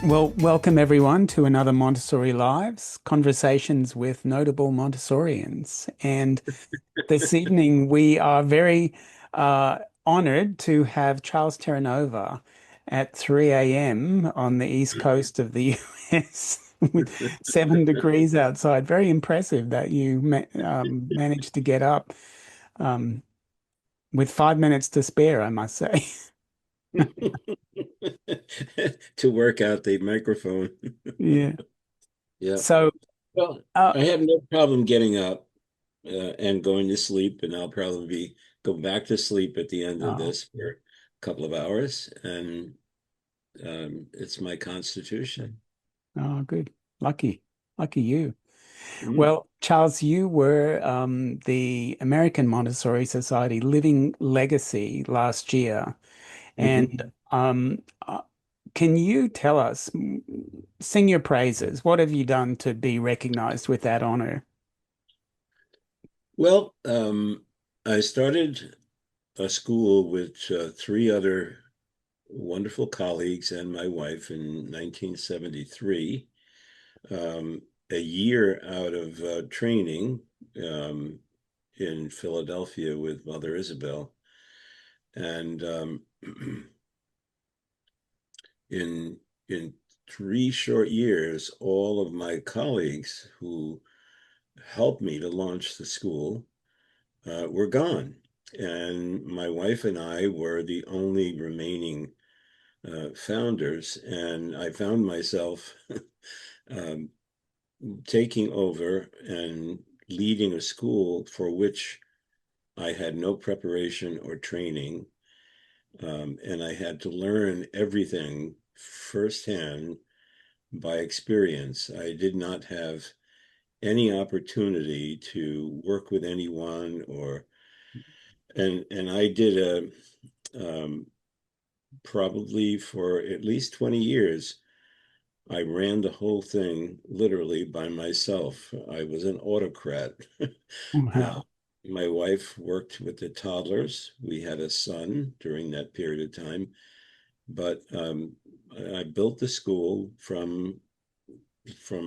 Well, welcome everyone to another Montessori Lives, conversations with notable Montessorians. And this evening we are very honored to have Charles Terranova at 3 a.m. on the east coast of the US with 7 degrees outside. Very impressive that you managed to get up um, with 5 minutes to spare, I must say. To work out the microphone. Yeah. Yeah. So, Well, uh, I have no problem getting up and going to sleep, and I'll probably go back to sleep at the end of oh, this for a couple of hours, and it's my constitution. oh, good. Lucky. Lucky you. Mm. Well, Charles, you were the American Montessori Society Living Legacy last year. And Hmm. can you tell us, sing your praises? What have you done to be recognized with that honor? Well, I started a school with three other wonderful colleagues and my wife in 1973. A year out of training um, in Philadelphia with Mother Isabel. And in in 3 short years, all of my colleagues who helped me to launch the school were gone. And my wife and I were the only remaining founders. And I found myself um, taking over and leading a school for which I had no preparation or training, and I had to learn everything firsthand by experience. I did not have any opportunity to work with anyone, or and I did probably for at least 20 years. I ran the whole thing literally by myself. I was an autocrat. Uh, Wow. my wife worked with the toddlers. We had a son during that period of time, but I built the school from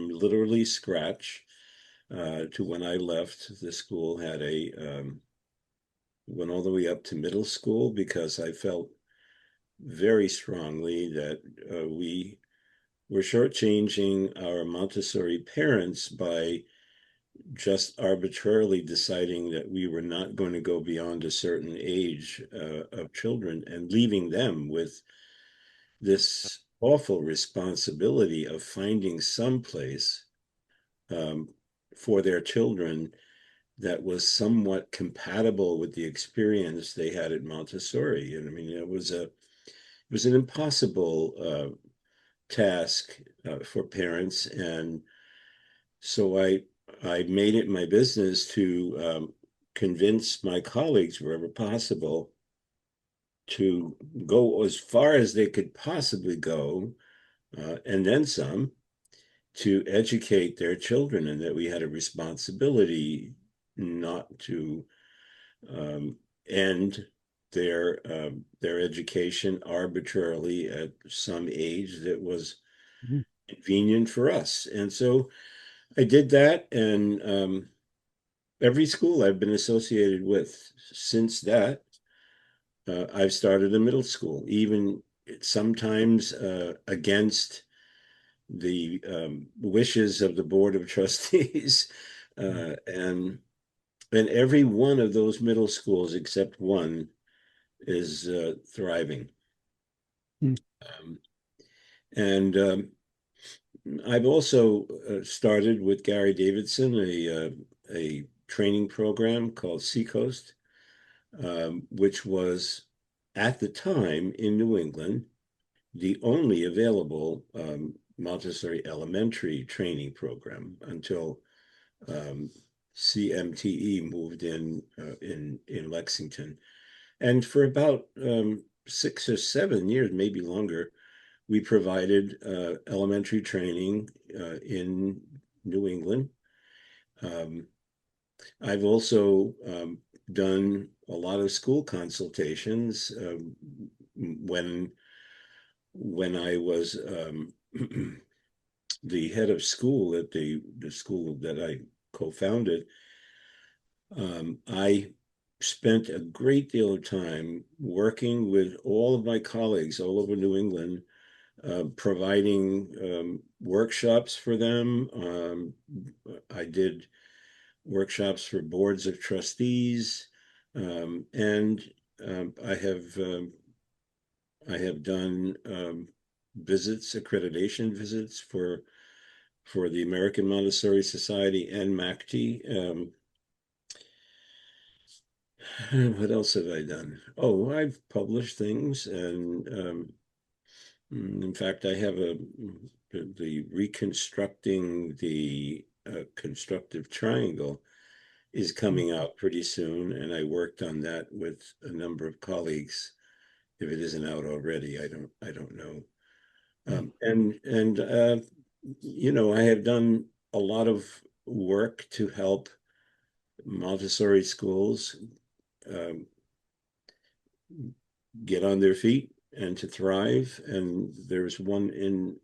literally scratch to when I left. The school had went all the way up to middle school because I felt very strongly that we were shortchanging our Montessori parents by just arbitrarily deciding that we were not going to go beyond a certain age of children and leaving them with this awful responsibility of finding some place um, for their children that was somewhat compatible with the experience they had at Montessori. And I mean, it was an impossible task for parents, and so I made it my business to convince my colleagues wherever possible to go as far as they could possibly go, and then some, to educate their children, and that we had a responsibility not to um, end their education arbitrarily at some age that was Mhm. convenient for us. And so I did that, and every school I've been associated with since that, I've started a middle school, even sometimes against the wishes of the board of trustees, and every one of those middle schools except one is thriving. Mhm. Um, and I've also started with Gary Davidson a training program called Seacoast, which was at the time in New England the only available Montessori elementary training program until um, CMTE moved in Lexington. And for about 6 or 7 years, maybe longer, we provided elementary training in New England. Um, I've also done a lot of school consultations when I was the head of school at the school that I co-founded, I spent a great deal of time working with all of my colleagues all over New England, providing workshops for them. I did workshops for boards of trustees, and I have done visits, accreditation visits for the American Montessori Society and MACT. What else have I done? Oh, I've published things, and in fact, I have the reconstructing the constructive triangle is coming out pretty soon, and I worked on that with a number of colleagues. If it isn't out already, I don't know. And I have done a lot of work to help Montessori schools um, get on their feet and to thrive. And there's one in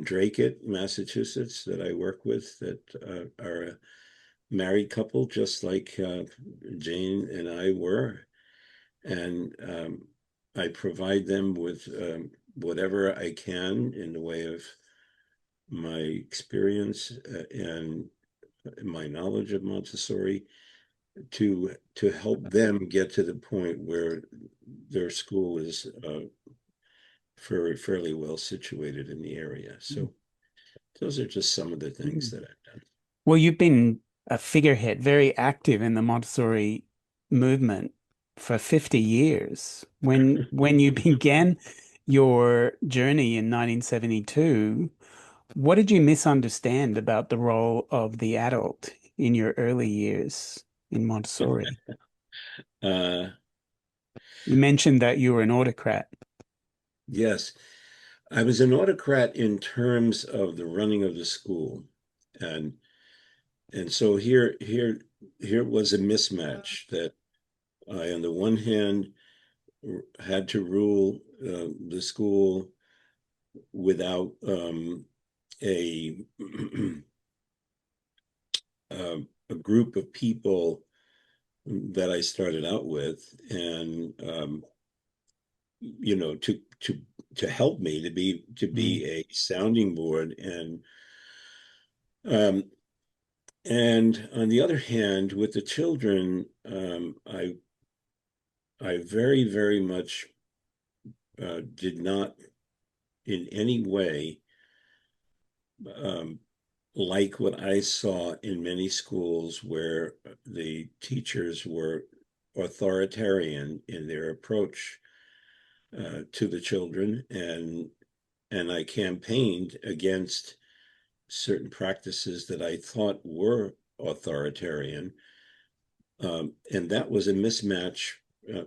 Dracut, Massachusetts, that I work with that are a married couple, just like Jane and I were. And I provide them with whatever I can in the way of my experience and my knowledge of Montessori to help them get to the point where their school is fairly well situated in the area. So those are just some of the things Mm. that I've done. Well, you've been a figurehead, very active in the Montessori movement for 50 years. When you began your journey in 1972, what did you misunderstand about the role of the adult in your early years in Montessori? Uh, You mentioned that you were an autocrat. yes, I was an autocrat in terms of the running of the school, and and so here was a mismatch that I, on the one hand, had to rule the school without a a group of people that I started out with, and to help me to be Mm, a sounding board, um, and on the other hand, with the children, I very much did not in any way um, like what I saw in many schools where the teachers were authoritarian in their approach to the children, and I campaigned against certain practices that I thought were authoritarian, and that was a mismatch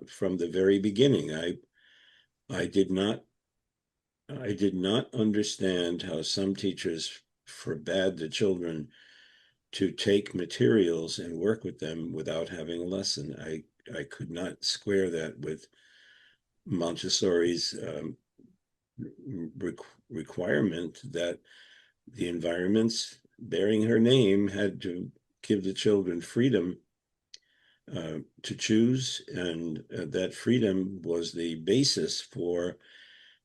from the very beginning. I did not I did not understand how some teachers forbade the children to take materials and work with them without having a lesson. I could not square that with Montessori's requirement that the environments bearing her name had to give the children freedom to choose, and that freedom was the basis for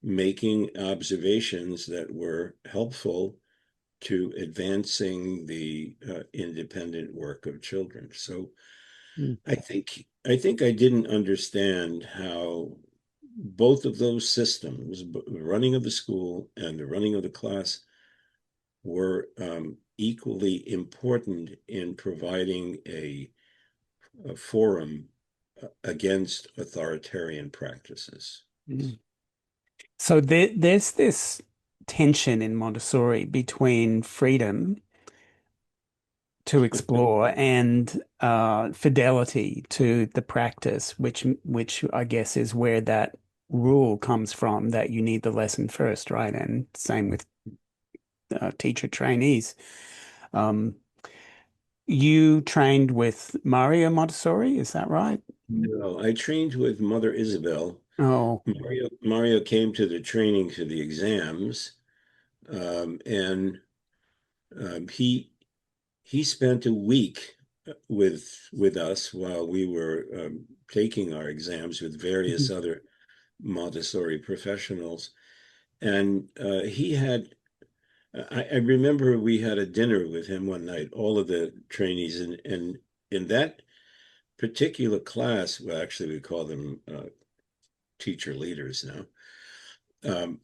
making observations that were helpful to advancing the independent work of children. So mm, I think I didn't understand how both of those systems, the running of the school and the running of the class, were equally important in providing a forum against authoritarian practices. mm. So there's this tension in Montessori between freedom to explore and fidelity to the practice, which I guess is where that rule comes from that you need the lesson first, right? And same with teacher trainees. Um, you trained with Mario Montessori, is that right? No, I trained with Mother Isabel. Oh, Mario came to the training to the exams, And he spent a week with us while we were taking our exams with various Mhm. other Montessori professionals. And he had, I remember we had a dinner with him one night, all of the trainees, and in that particular class, well, actually, we call them teacher leaders now. Um,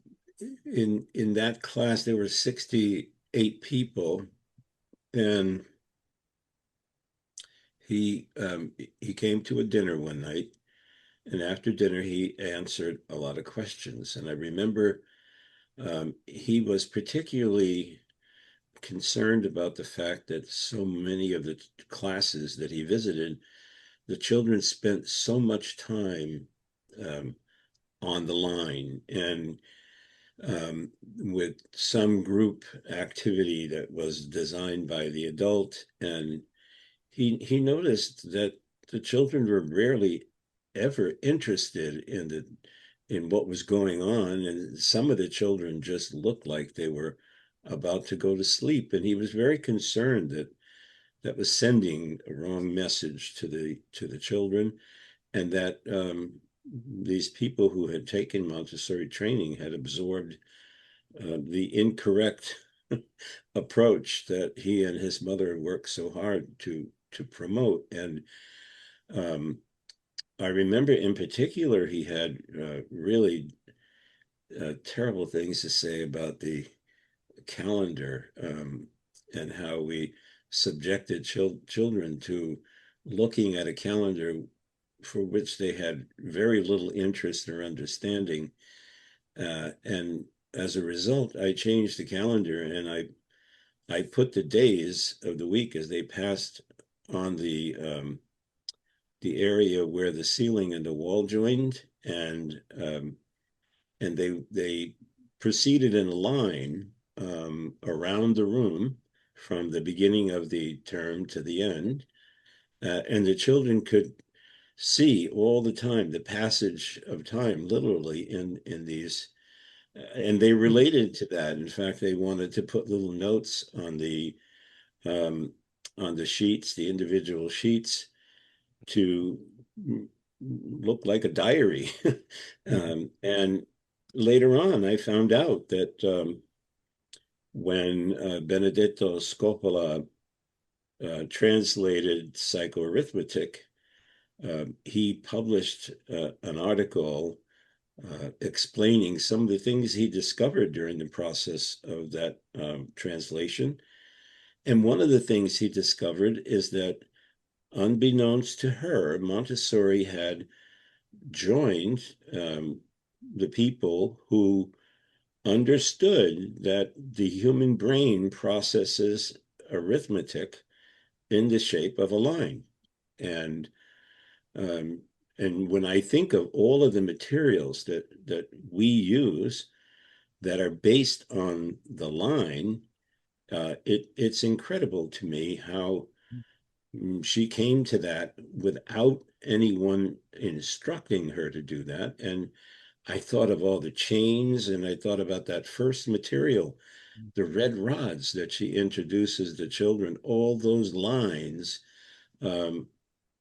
in that class, there were 68 people, and he came to a dinner one night, and after dinner, he answered a lot of questions. And I remember he was particularly concerned about the fact that so many of the classes that he visited, the children spent so much time um, on the line and with some group activity that was designed by the adult. And he noticed that the children were rarely ever interested in what was going on, and some of the children just looked like they were about to go to sleep. And he was very concerned that that was sending a wrong message to the children, and that these people who had taken Montessori training had absorbed the incorrect approach that he and his mother worked so hard to promote. And um, I remember in particular he had really terrible things to say about the calendar, and how we subjected children to looking at a calendar for which they had very little interest or understanding. And as a result, I changed the calendar, and I put the days of the week as they passed on the area where the ceiling and the wall joined, and they proceeded in a line around the room from the beginning of the term to the end, and the children could see all the time the passage of time, literally in these. And they related to that. In fact, they wanted to put little notes um, on the sheets, the individual sheets, to look like a diary. Yeah. And later on, I found out that when Benedetto Scopola translated psychoarithmetic, he published an article explaining some of the things he discovered during the process of that translation. And one of the things he discovered is that, unbeknownst to her, Montessori had joined the people who understood that the human brain processes arithmetic in the shape of a line. And um, and when I think of all of the materials that we use that are based on the line, it's incredible to me how she came to that without anyone instructing her to do that. And I thought of all the chains, and I thought about that first material, the red rods that she introduces the children. All those lines um,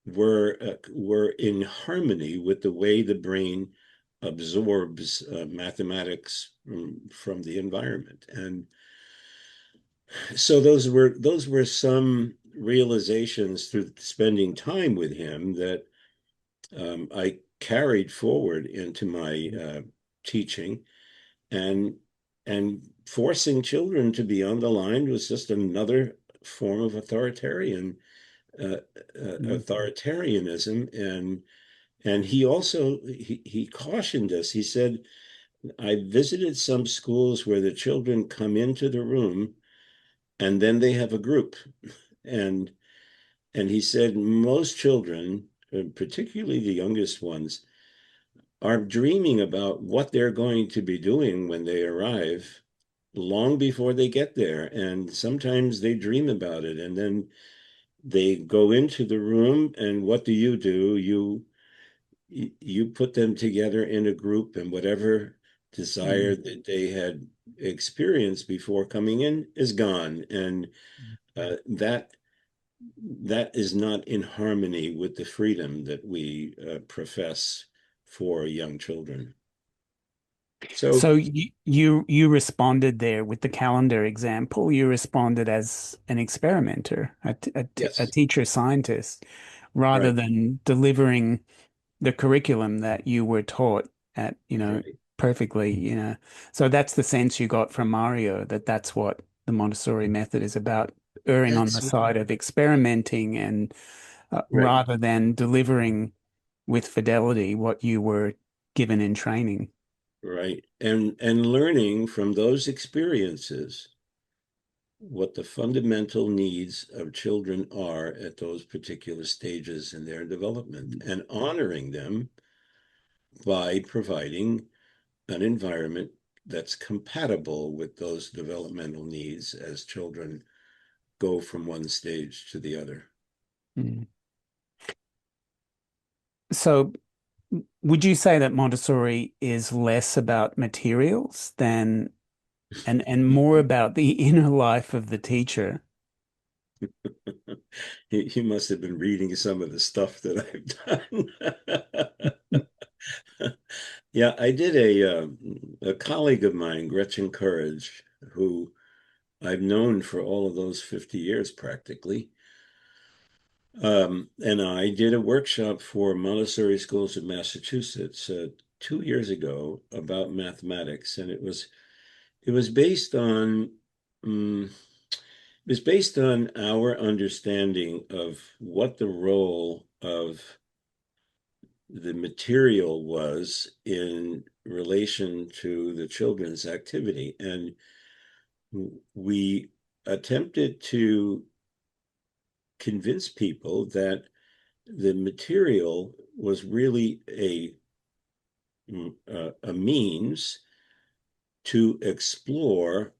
were in harmony with the way the brain absorbs mathematics from the environment. And so those were some realizations through spending time with him that I carried forward into my teaching, and forcing children to be on the line was just another form of uh, Mhm. authoritarianism. And he also he cautioned us. He said, I visited some schools where the children come into the room and then they have a group. And he said most children, particularly the youngest ones, are dreaming about what they're going to be doing when they arrive long before they get there. And sometimes they dream about it, and then they go into the room, and what do? You put them together in a group, and whatever desire Mm. that they had experienced before coming in is gone, and that is not in harmony with the freedom that we profess for young children. So So you responded there with the calendar example. You responded as an experimenter, a yes, teacher scientist, rather right, than delivering the curriculum that you were taught at, right. perfectly. So that's the sense you got from Mario, that that's what the Montessori method is about, erring on the That's side of experimenting and right, rather than delivering with fidelity what you were given in training. right. And learning from those experiences what the fundamental needs of children are at those particular stages in their development and honoring them by providing an environment that's compatible with those developmental needs as children go from one stage to the other. Mm. So would you say that Montessori is less about materials than and more about the inner life of the teacher? You must have been reading some of the stuff that I've done. Yeah, I did a colleague of mine, Gretchen Courage, who I've known for all of those 50 years practically. And I did a workshop for Montessori schools in Massachusetts 2 years ago about mathematics, and it was based on um, it was based on our understanding of what the role of the material was in relation to the children's activity, and we attempted to convince people that the material was really a means to explore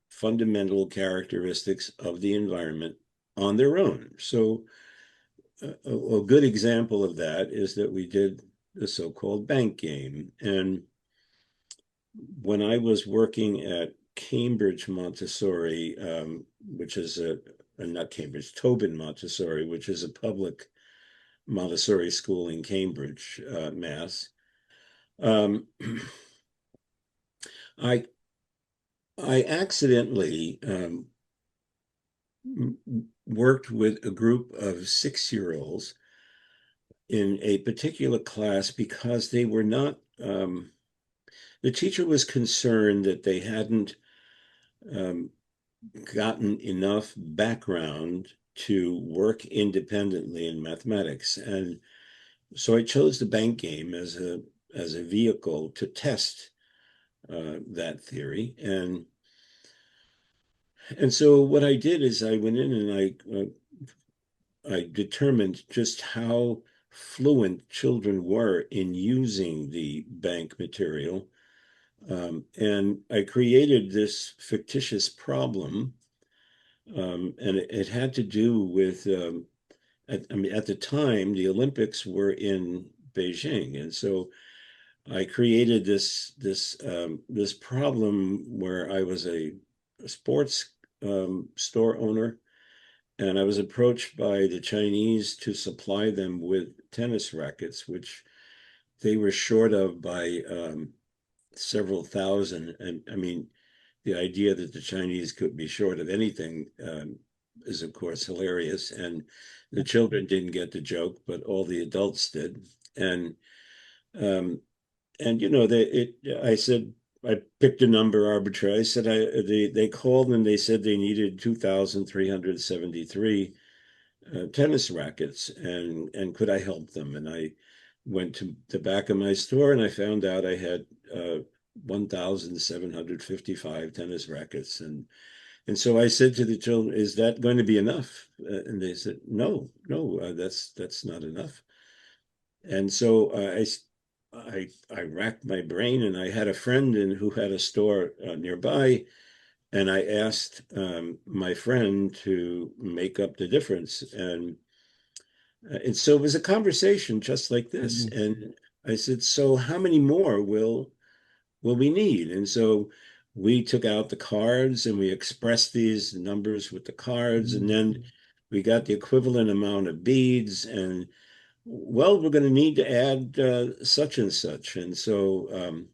fundamental characteristics of the environment on their own. So, a good example of that is that we did the so-called bank game. And when I was working at Cambridge Montessori, which is not Cambridge, Tobin Montessori, which is a public Montessori school in Cambridge, Mass. Um, I I accidentally worked with a group of 6-year-olds in a particular class because they were not. The teacher was concerned that they hadn't um, gotten enough background to work independently in mathematics, and so I chose the bank game as a vehicle to test that theory. And so what I did is I went in and I determined just how fluent children were in using the bank material. And I created this fictitious problem, and it had to do with, I mean, at the time, the Olympics were in Beijing, and so I created this problem where I was a sports store owner, and I was approached by the Chinese to supply them with tennis rackets, which they were short of by several thousand. And I mean, the idea that the Chinese could be short of anything is, of course, hilarious. And the children didn't get the joke, but all the adults did. And um, I said, I picked a number arbitrary. I said, they called and they said they needed 2,373 tennis rackets, and could I help them? And I went to the back of my store and I found out I had 1,755 tennis rackets, and so I said to the children, "Is that going to be enough?" And they said, "No, no, that's not enough." And so I racked my brain, and I had a friend who had a store nearby, and I asked my friend to make up the difference, and so it was a conversation just like this. Mm. And I said, "So how many more will we need. And so we took out the cards and we expressed these numbers with the cards, and then we got the equivalent amount of beads. And well, we're going to need to add such and such. And so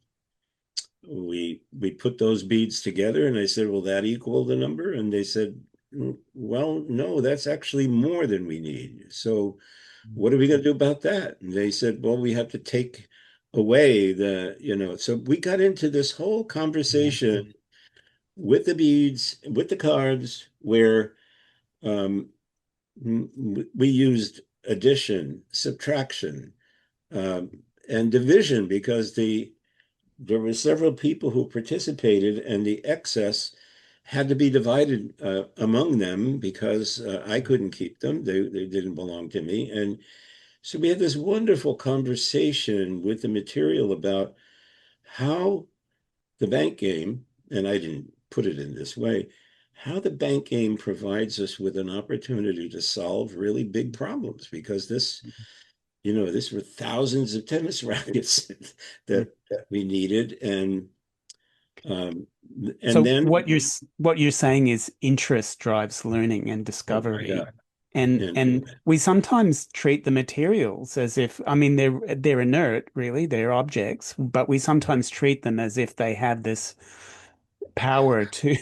we put those beads together, and I said, "Will that equal the number?" And they said, "Well, no, that's actually more than we need. So what are we going to do about that?" And they said, "Well, we have to take away So we got into this whole conversation with the beads, with the cards, where um, we used addition, subtraction, and division, because there were several people who participated, and the excess had to be divided among them, because I couldn't keep them. They didn't belong to me. And so we had this wonderful conversation with the material about how the bank game, and I didn't put it in this way, how the bank game provides us with an opportunity to solve really big problems, because this were thousands of tennis rackets that we needed. Um, and So then, what you're saying is interest drives learning and yeah, discovery. And and we sometimes treat the materials as if, I mean, they're inert, really, they're objects, but we sometimes treat them as if they have this power to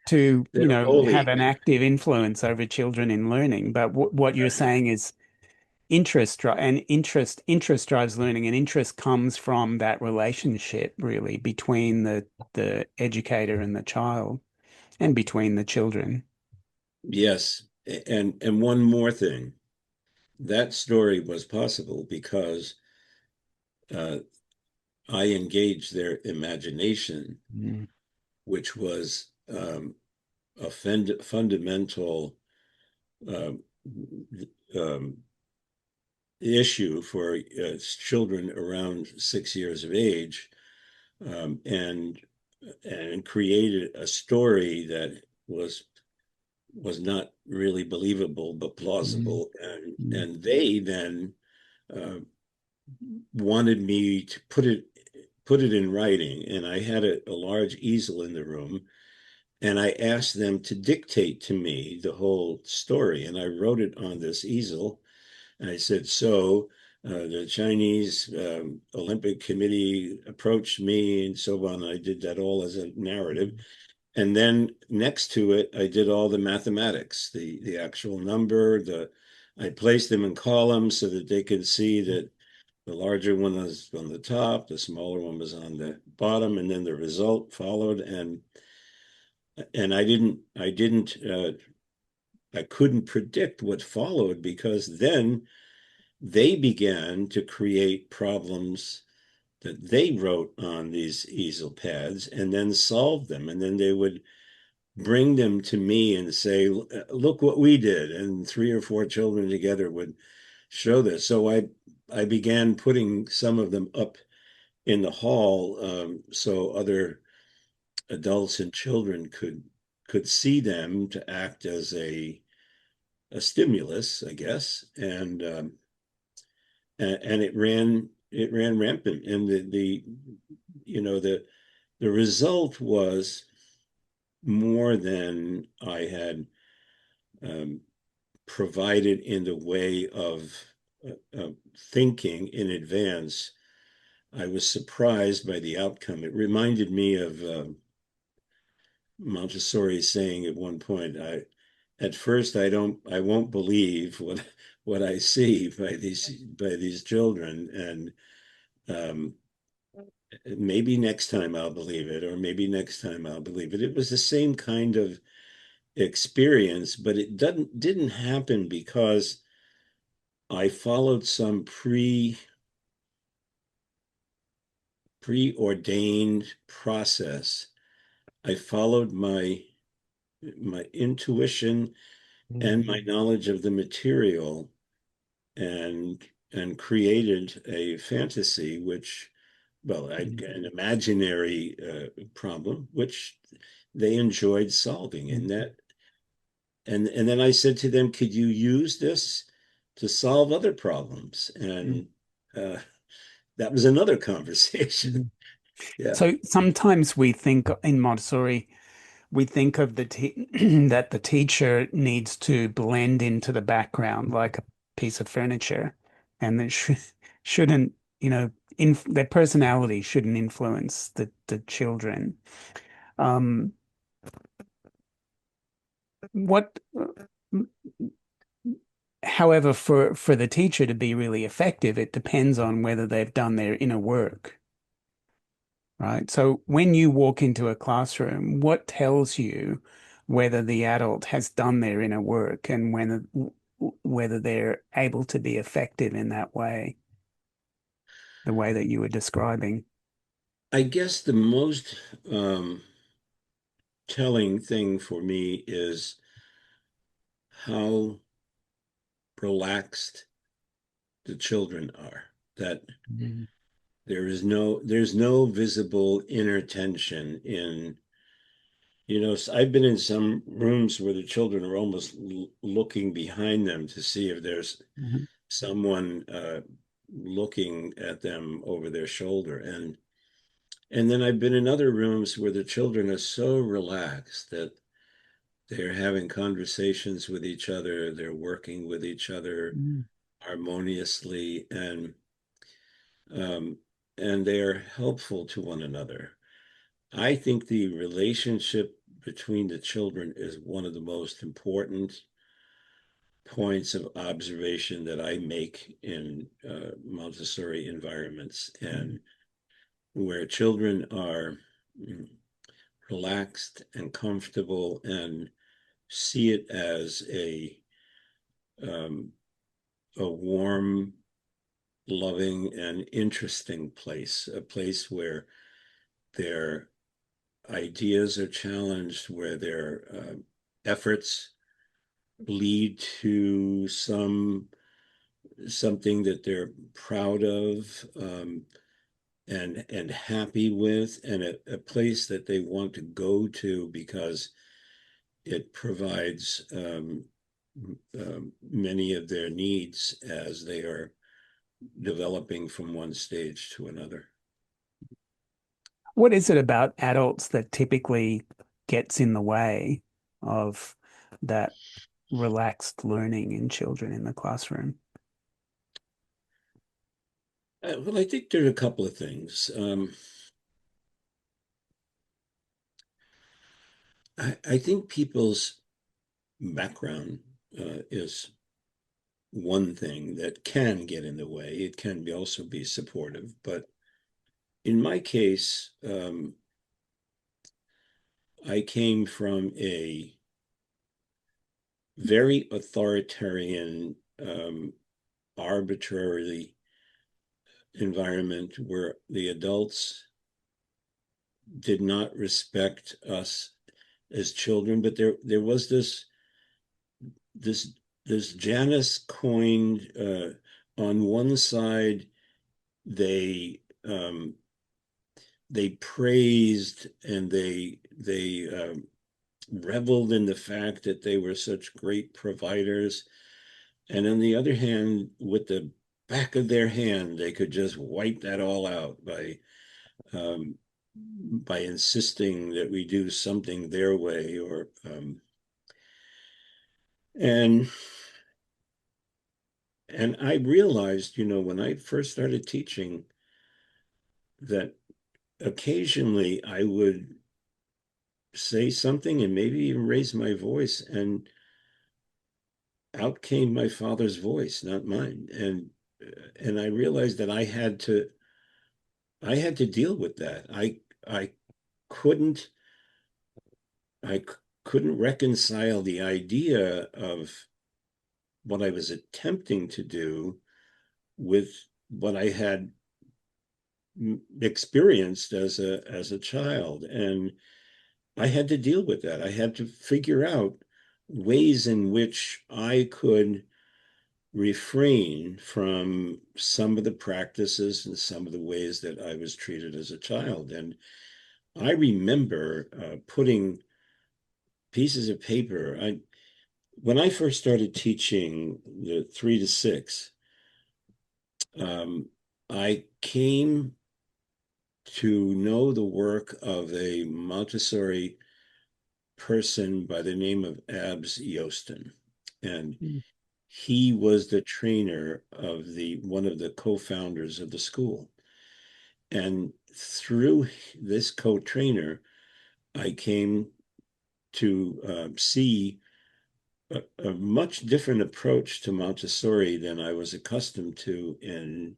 to, they're have holy. an active influence over children in learning. But what you're saying is interest drives learning, and interest comes from that relationship really between the educator and the child and between the children. Yes, and one more thing. That story was possible because uh, I engaged their imagination, Mm, which was a fundamental um, um, issue for children around 6 years of age, and created a story that was not really believable but mm, plausible, and mm, and they then uh, wanted me to put it in writing, and I had a large easel in the room, and I asked them to dictate to me the whole story, and I wrote it on this easel. And I said, so the Chinese Olympic Committee approached me and so on. I did that all as a narrative. And then next to it, I did all the mathematics, the actual number, I placed them in columns so that they could see that the larger one was on the top, the smaller one was on the bottom, and then the result followed. And I couldn't predict what followed, because then they began to create problems that they wrote on these easel pads and then solved them. And then they would bring them to me and say, look what we did. And three or four children together would show this. So I began putting some of them up in the hall, so other adults and children could see them, to act as a stimulus, I guess. And it ran rampant. And you know the result was more than I had um, provided in the way of thinking in advance. I was surprised by the outcome. It reminded me of Montessori saying at one point, at first I won't believe what I see by these children, and um, maybe next time I'll believe it, or maybe next time I'll believe it. It was the same kind of experience, but it didn't happen because I followed some preordained process. I followed my intuition and my knowledge of the material, and created a fantasy, which, well, an imaginary problem, which they enjoyed solving. And then I said to them, could you use this to solve other problems? And uh, that was another conversation. Mhm. Yeah. So sometimes we think in Montessori, we think of the te that the teacher needs to blend into the background like a piece of furniture, and that shouldn't, you know, in their personality shouldn't influence the children. Um, what, however, for the teacher to be really effective, it depends on whether they've done their inner work, right? So when you walk into a classroom, what tells you whether the adult has done their inner work and whether they're able to be effective in that way, the way that you were describing? I guess the most telling thing for me is how relaxed the children are. That Mhm. there's no visible inner tension in, I've been in some rooms where the children are almost looking behind them to see if there's Mhm. someone looking at them over their shoulder. And then I've been in other rooms where the children are so relaxed that they're having conversations with each other, they're working with each other Mhm. harmoniously, um, and they are helpful to one another. I think the relationship between the children is one of the most important points of observation that I make in Montessori environments, and where children are relaxed and comfortable and see it as um, a warm, loving, and interesting place, a place where their ideas are challenged, where their efforts lead to something that they're proud of, and happy with, and a place that they want to go to because it provides many of their needs as they are developing from one stage to another. What is it about adults that typically gets in the way of that relaxed learning in children in the classroom? Well, I think there are a couple of things. I think people's background is one thing that can get in the way. It can be also be supportive, but in my case, I came from a very authoritarian, arbitrary environment where the adults did not respect us as children. But there was this this Janus coined, on one side they they praised and they reveled in the fact that they were such great providers. And on the other hand, with the back of their hand, they could just wipe that all out um, by insisting that we do something their way, or and and I realized, when I first started teaching, that occasionally I would say something and maybe even raise my voice, and out came my father's voice, not mine. And I realized that I had to deal with that. I couldn't I couldn't reconcile the idea of what I was attempting to do with what I had experienced as a child. And I had to deal with that. I had to figure out ways in which I could refrain from some of the practices and some of the ways that I was treated as a child. And I remember putting pieces of paper. When I first started teaching the 3 to 6, um, I came to know the work of a Montessori person by the name of Abs Yosten. And Mm, he was the trainer of the one of the co-founders of the school. And through this co-trainer, I came to see a much different approach to Montessori than I was accustomed to in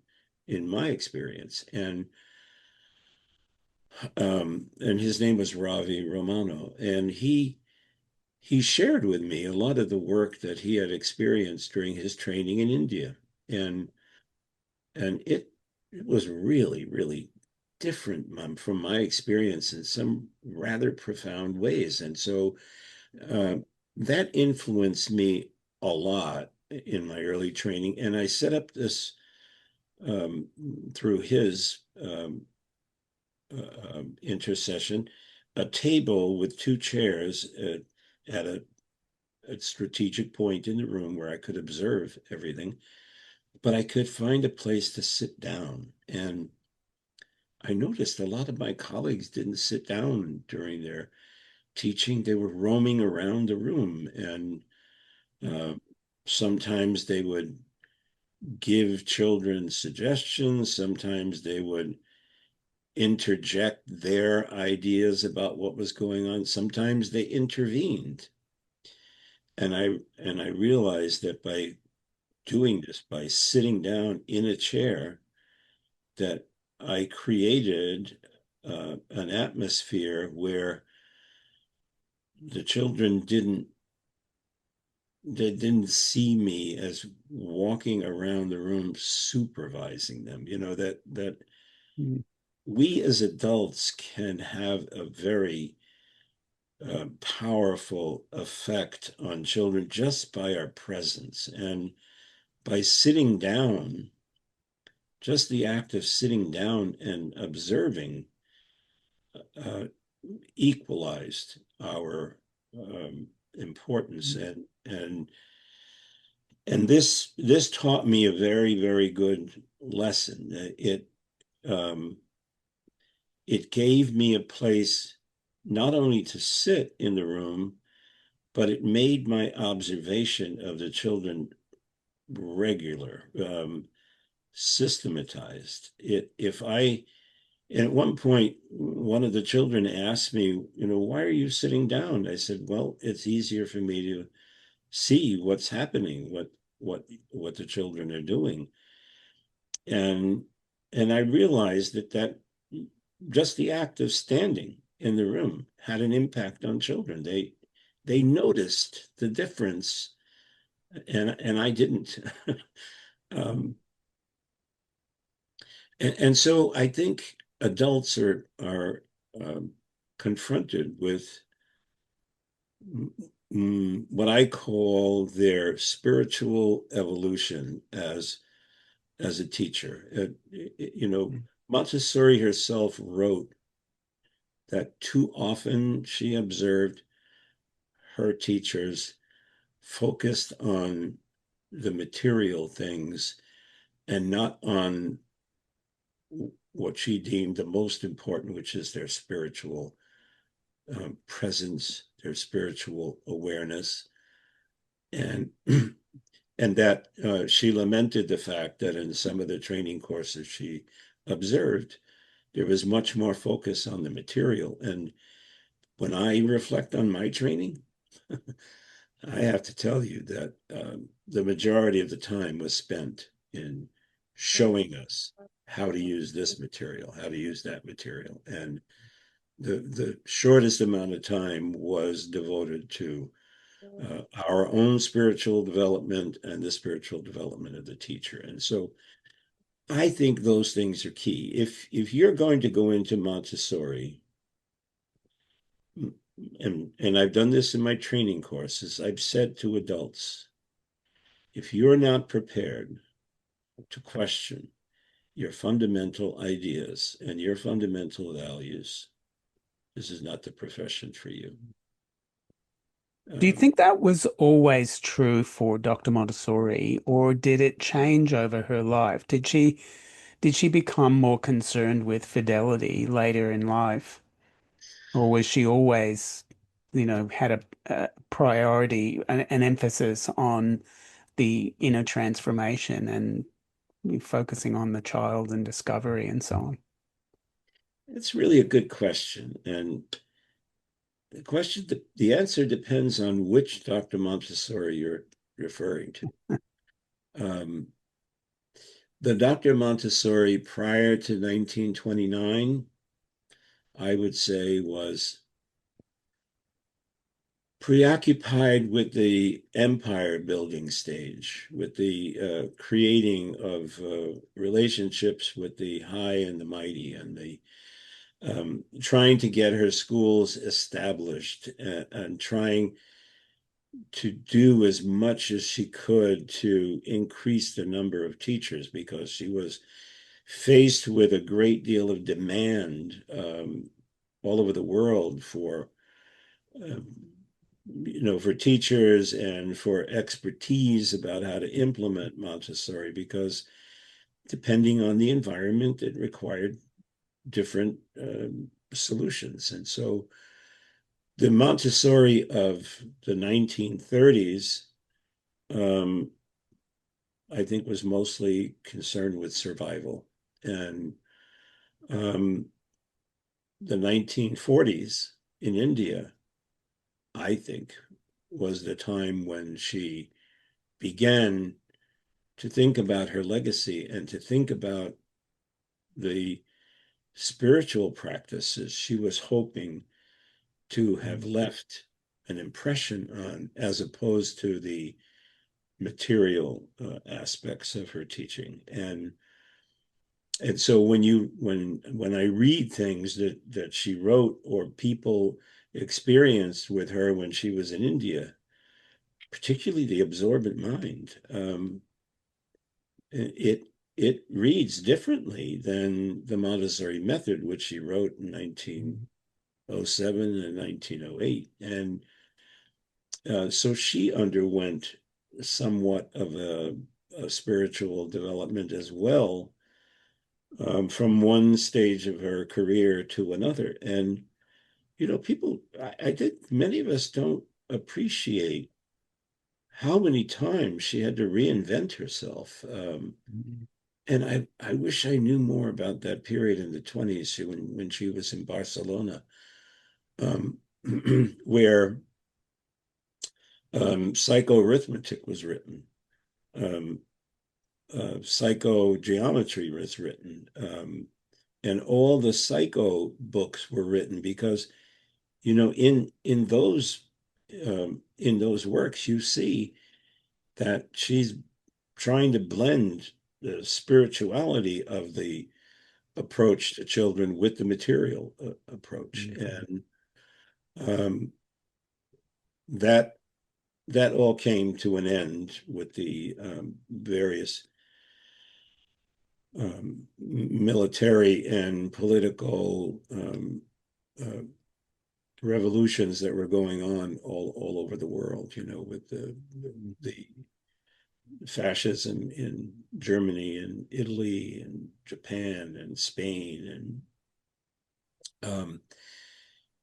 my experience. And his name was Ravi Romano, and he shared with me a lot of the work that he had experienced during his training in India, and and it was really really different from my experience in some rather profound ways, and so uh, that influenced me a lot in my early training, and I set up this um, through his intercession, a table with two chairs at a strategic point in the room where I could observe everything, but I could find a place to sit down. And I noticed a lot of my colleagues didn't sit down during their teaching. They were roaming around the room, and uh, sometimes they would give children suggestions, sometimes they would interject their ideas about what was going on. Sometimes they intervened. And I realized that by doing this, by sitting down in a chair, that I created an atmosphere where the children didn't see me as walking around the room supervising them. That mm, we as adults can have a very powerful effect on children just by our presence. And by sitting down, just the act of sitting down and observing uh, equalized our importance. mm, And this taught me a very, very good lesson. Um, it gave me a place not only to sit in the room, but it made my observation of the children regular, systematized. It if I And at one point, one of the children asked me, why are you sitting down? I said, well, it's easier for me to see what's happening, what the children are doing. And and I realized that just the act of standing in the room had an impact on children. They noticed the difference, and I didn't. um, and so I think adults are confronted with what I call their spiritual evolution as a teacher. mm, Montessori herself wrote that too often she observed her teachers focused on the material things and not on what she deemed the most important, which is their spiritual presence, their spiritual awareness, and and that she lamented the fact that in some of the training courses she observed, there was much more focus on the material. And when I reflect on my training, I have to tell you that the majority of the time was spent in showing us how to use this material, how to use that material. And the shortest amount of time was devoted to our own spiritual development and the spiritual development of the teacher. And so I think those things are key. If you're going to go into Montessori, and I've done this in my training courses, I've said to adults, if you're not prepared to question your fundamental ideas and your fundamental values, this is not the profession for you. Do you Um, think that was always true for Dr. Montessori, or did it change over her life? Did she become more concerned with fidelity later in life, or was she always, had a priority, an emphasis on the inner transformation and focusing on the child and discovery and so on? It's really a good question. And the answer depends on which Dr. Montessori you're referring to. Um, the Dr. Montessori prior to 1929, I would say, was preoccupied with the empire building stage, with the creating of relationships with the high and the mighty, and the trying to get her schools established, and trying to do as much as she could to increase the number of teachers because she was faced with a great deal of demand all over the world for um, for teachers and for expertise about how to implement Montessori, because depending on the environment, it required different solutions. And so the Montessori of the 1930s, um, I think, was mostly concerned with survival. And the 1940s in India, I think, was the time when she began to think about her legacy and to think about the spiritual practices she was hoping to have left an impression on, as opposed to the material aspects of her teaching. And so when I read things that she wrote or people experienced with her when she was in India, particularly the absorbent mind, it it reads differently than the Montessori method, which she wrote in 1907 and 1908. And so she underwent somewhat of a spiritual development as well, from one stage of her career to another. And, people, I think many of us don't appreciate how many times she had to reinvent herself. And I wish I knew more about that period in the 20s when she was in Barcelona, um, where psychoarithmetic was written, um, psychogeometry was written, and all the psycho books were written because, in those works, you see that she's trying to blend the spirituality of the approach to children with the material approach, and um, that that all came to an end with the various military and political uh, revolutions that were going on all over the world, with the fascism in Germany and Italy and Japan and Spain. And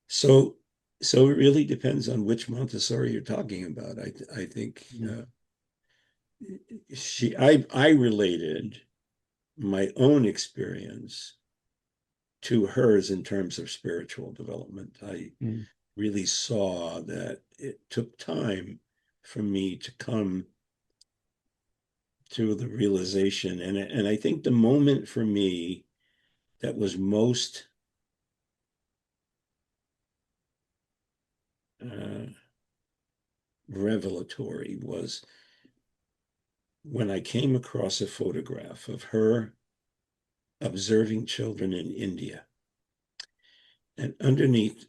so so it really depends on which Montessori you're talking about. I think I related my own experience to hers in terms of spiritual development. I Mm. really saw that it took time for me to come to the realization. And I think the moment for me that was most uh, revelatory was when I came across a photograph of her observing children in India. And underneath,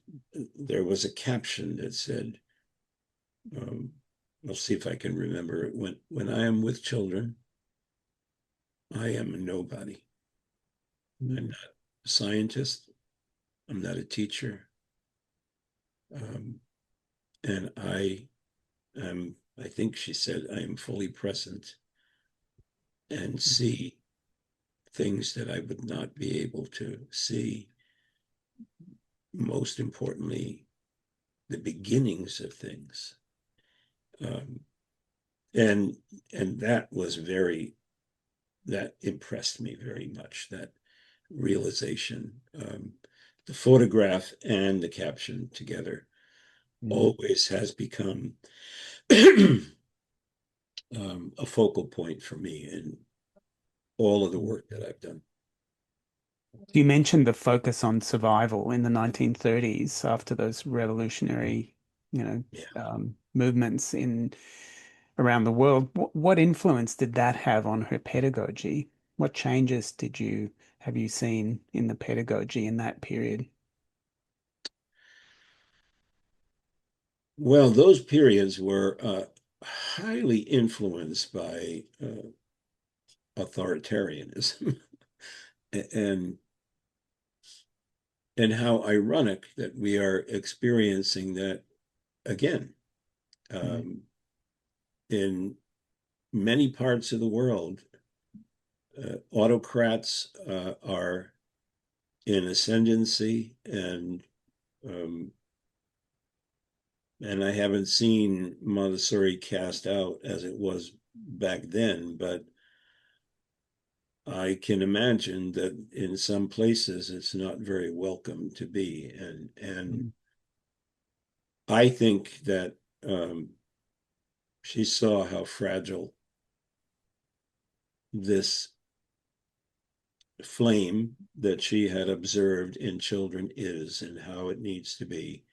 there was a caption that said, um, I'll see if I can remember it. When I am with children, I am a nobody. I'm not a scientist. I'm not a teacher. Um, and I think she said, I am fully present and see things that I would not be able to see. Most importantly, the beginnings of things. Um, and and that impressed me very much, that realization. The photograph and the caption together Mm. always has become a focal point for me in all of the work that I've done. You mentioned the focus on survival in the 1930s after those revolutionary, Yeah. movements in around the world. What influence did that have on her pedagogy? What changes have you seen in the pedagogy in that period? Well, those periods were highly influenced by authoritarianism, and how ironic that we are experiencing that again. Mm, Um, in many parts of the world, autocrats are in ascendancy, um, and I haven't seen Montessori cast out as it was back then, but I can imagine that in some places it's not very welcome to be, and mm, I think that um, she saw how fragile this flame that she had observed in children is, and how it needs to be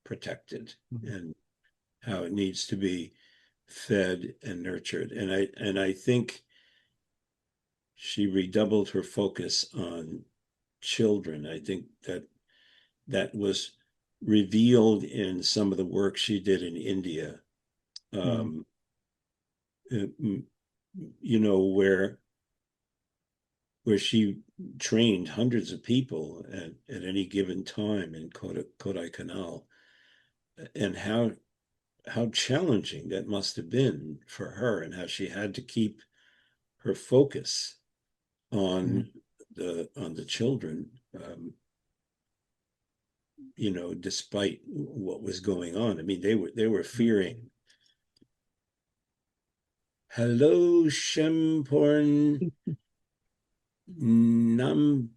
protected, mm, and how it needs to be fed and nurtured. And I think she redoubled her focus on children. I think that that was revealed in some of the work she did in India. mm, Um, you know, where she trained hundreds of people at any given time in Kodaikanal, and how challenging that must have been for her, and how she had to keep her focus mm, on the children, despite what was going on. I mean, they were fearing. Hello, Shemporn Namprakai.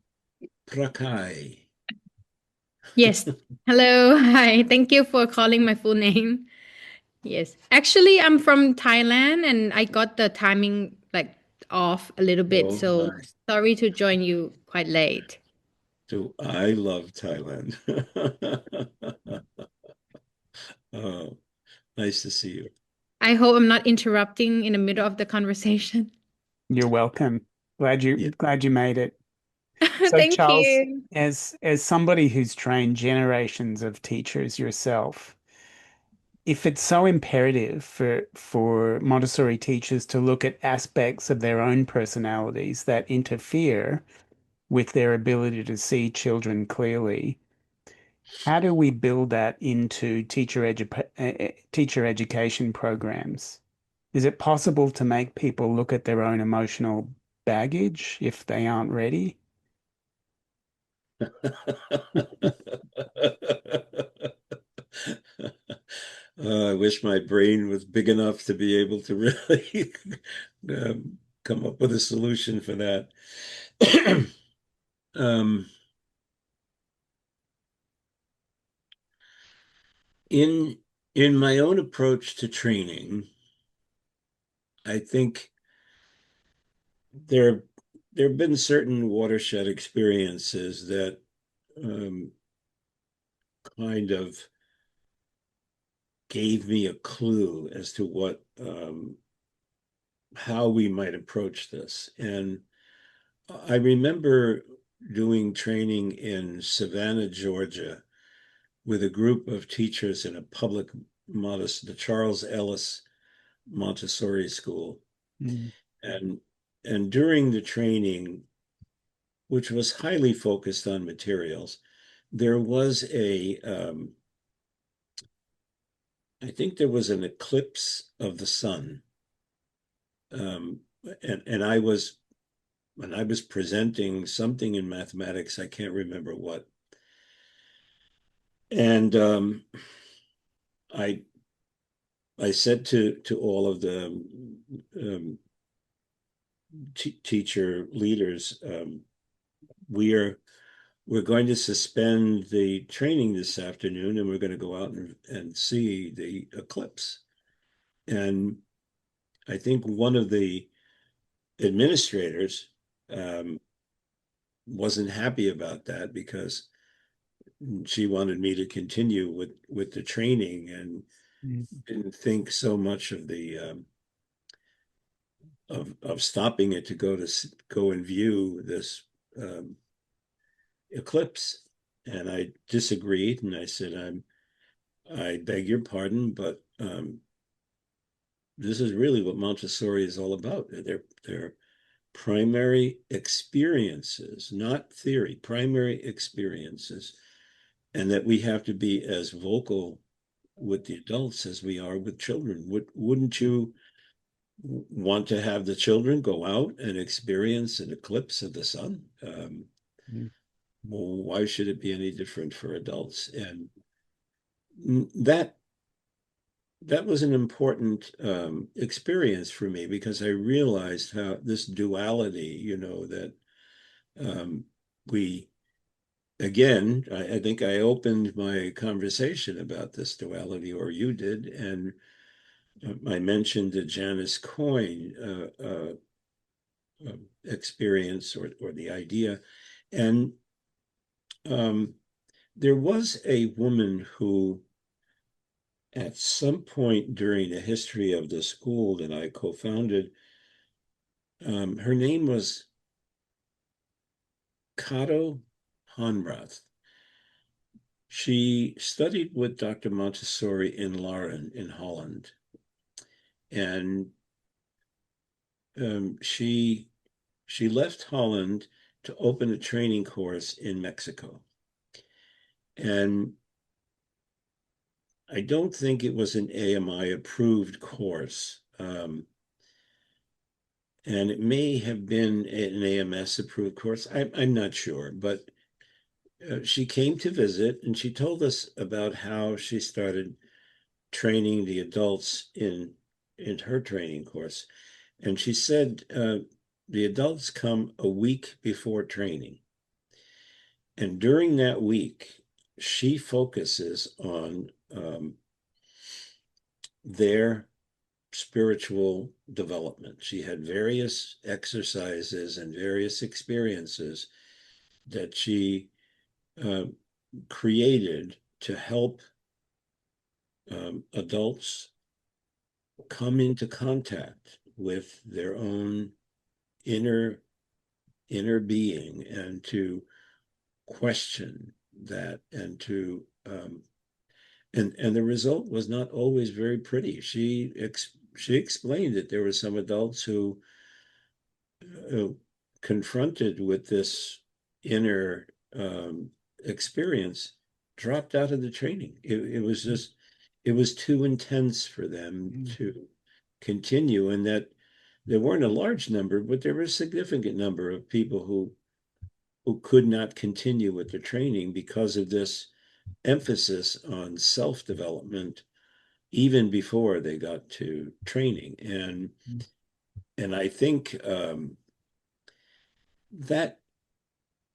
Yes. Hello. Hi. Thank you for calling my full name. Yes. Actually, I'm from Thailand and I got the timing like off a little bit. Oh So my. sorry to join you quite late. Do I love Thailand? Oh, nice to see you. I hope I'm not interrupting in the middle of the conversation. You're welcome. Yeah. Glad you made it. So, Thank Charles, you. as somebody who's trained generations of teachers yourself, if it's so imperative for Montessori teachers to look at aspects of their own personalities that interfere with their ability to see children clearly, how do we build that into teacher education programs? Is it possible to make people look at their own emotional baggage if they aren't ready? I wish my brain was big enough to be able to really come up with a solution for that. um, in in my own approach to training, I think there there have been certain watershed experiences that um, kind of gave me a clue as to what how we might approach this. And I remember doing training in Savannah, Georgia, with a group of teachers in a public the Charles Ellis Montessori School. Mm, And during the training, which was highly focused on materials, there was I think there was an eclipse of the sun. Um, and I was and I was presenting something in mathematics. I can't remember what. And I I said to all of the um, teacher leaders, we're going to suspend the training this afternoon, and we're going to go out and see the eclipse. And I think one of the administrators wasn't happy about that because she wanted me to continue with the training and Mm. didn't think so much of the of stopping it to go and view this um, eclipse. And I disagreed, and I said, I beg your pardon, but this is really what Montessori is all about. They're primary experiences, not theory, primary experiences, and that we have to be as vocal with the adults as we are with children. Wouldn't you want to have the children go out and experience an eclipse of the sun? Mm. Well, why should it be any different for adults? And that that was an important experience for me because I realized how this duality, that um, we, again, I think I opened my conversation about this duality, or you did, and I mentioned the Janus Coin experience or the idea. And um, there was a woman who, at some point during the history of the school that I co-founded, her name was Kato Honrath. She studied with Dr. Montessori in Laren in Holland. And she left Holland to open a training course in Mexico. And I don't think it was an AMI approved course. And it may have been an AMS approved course. I'm not sure, but she came to visit and she told us about how she started training the adults in her training course. And she said the adults come a week before training. And during that week, she focuses on their spiritual development. She had various exercises and various experiences that she uh, created to help adults come into contact with their own inner being and to question that and to and the result was not always very pretty. She explained that there were some adults who uh, confronted with this inner experience dropped out of the training. It was just it was too intense for them Mm. to continue, and that there weren't a large number, but there were a significant number of people who could not continue with the training because of this emphasis on self-development even before they got to training. And I think that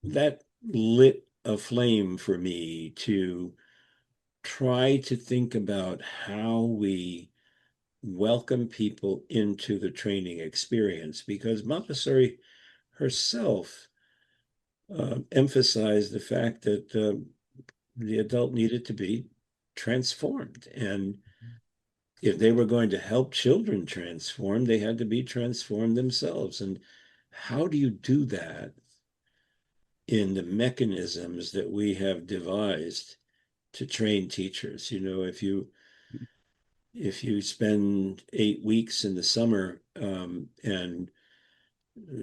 that lit a flame for me to try to think about how we welcome people into the training experience, because Montessori herself emphasized the fact that the adult needed to be transformed. And if they were going to help children transform, they had to be transformed themselves. And how do you do that in the mechanisms that we have devised to train teachers? If you spend 8 weeks in the summer and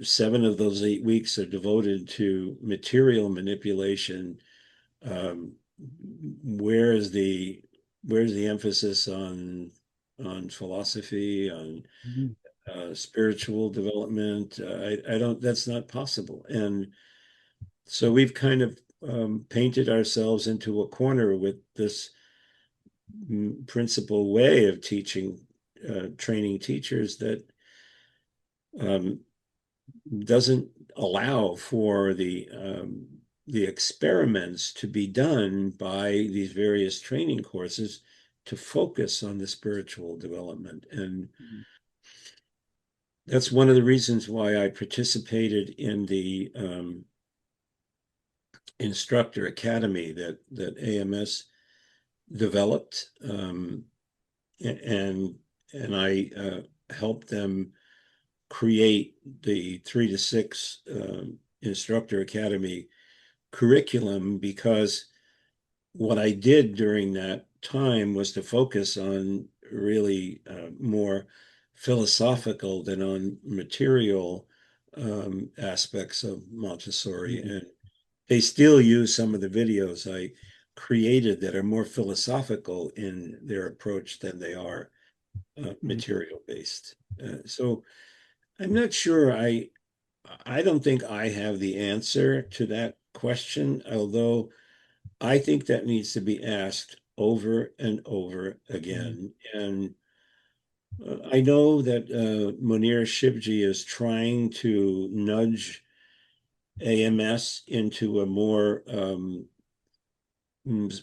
7 of those 8 weeks are devoted to material manipulation, um, where is the emphasis on philosophy, on Mm. spiritual development. I don't, that's not possible. And so we've kind of painted ourselves into a corner with this principal way of teaching, training teachers that um, doesn't allow for the experiments to be done by these various training courses to focus on the spiritual development. And that's one of the reasons why I participated in the instructor academy that AMS developed, and I helped them create the 3 to 6 instructor academy curriculum, because what I did during that time was to focus on really more philosophical than on material aspects of Montessori. And they still use some of the videos I created that are more philosophical in their approach than they are material based. So I'm not sure. I don't think I have the answer to that question, although I think that needs to be asked over and over again. And I know that Munir Shivji is trying to nudge AMS into a more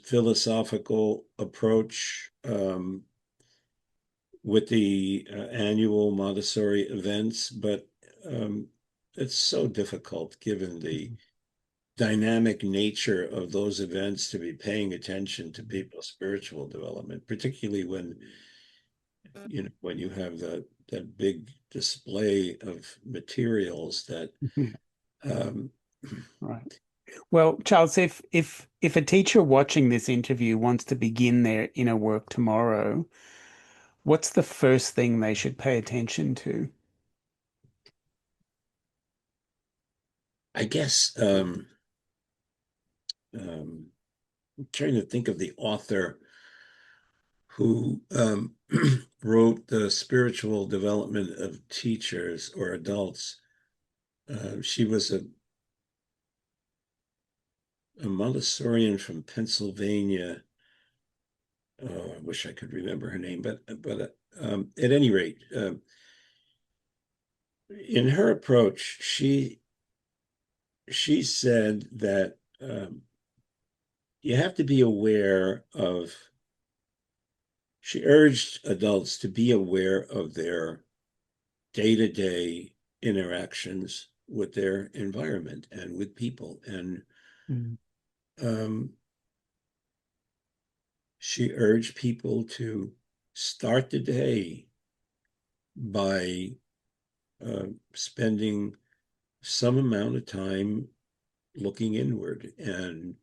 philosophical approach with the annual Montessori events, but it's so difficult given the dynamic nature of those events to be paying attention to people's spiritual development, particularly when when you have that big display of materials that um, Right. Well, Charles, if a teacher watching this interview wants to begin their inner work tomorrow, what's the first thing they should pay attention to? I guess I'm trying to think of the author who wrote The Spiritual Development of Teachers or Adults. She was a Montessorian from Pennsylvania. Oh, I wish I could remember her name, but at any rate, in her approach, she said that you have to be aware of. She urged adults to be aware of their day-to-day interactions with their environment and with people, and um, she urged people to start the day by spending some amount of time looking inward and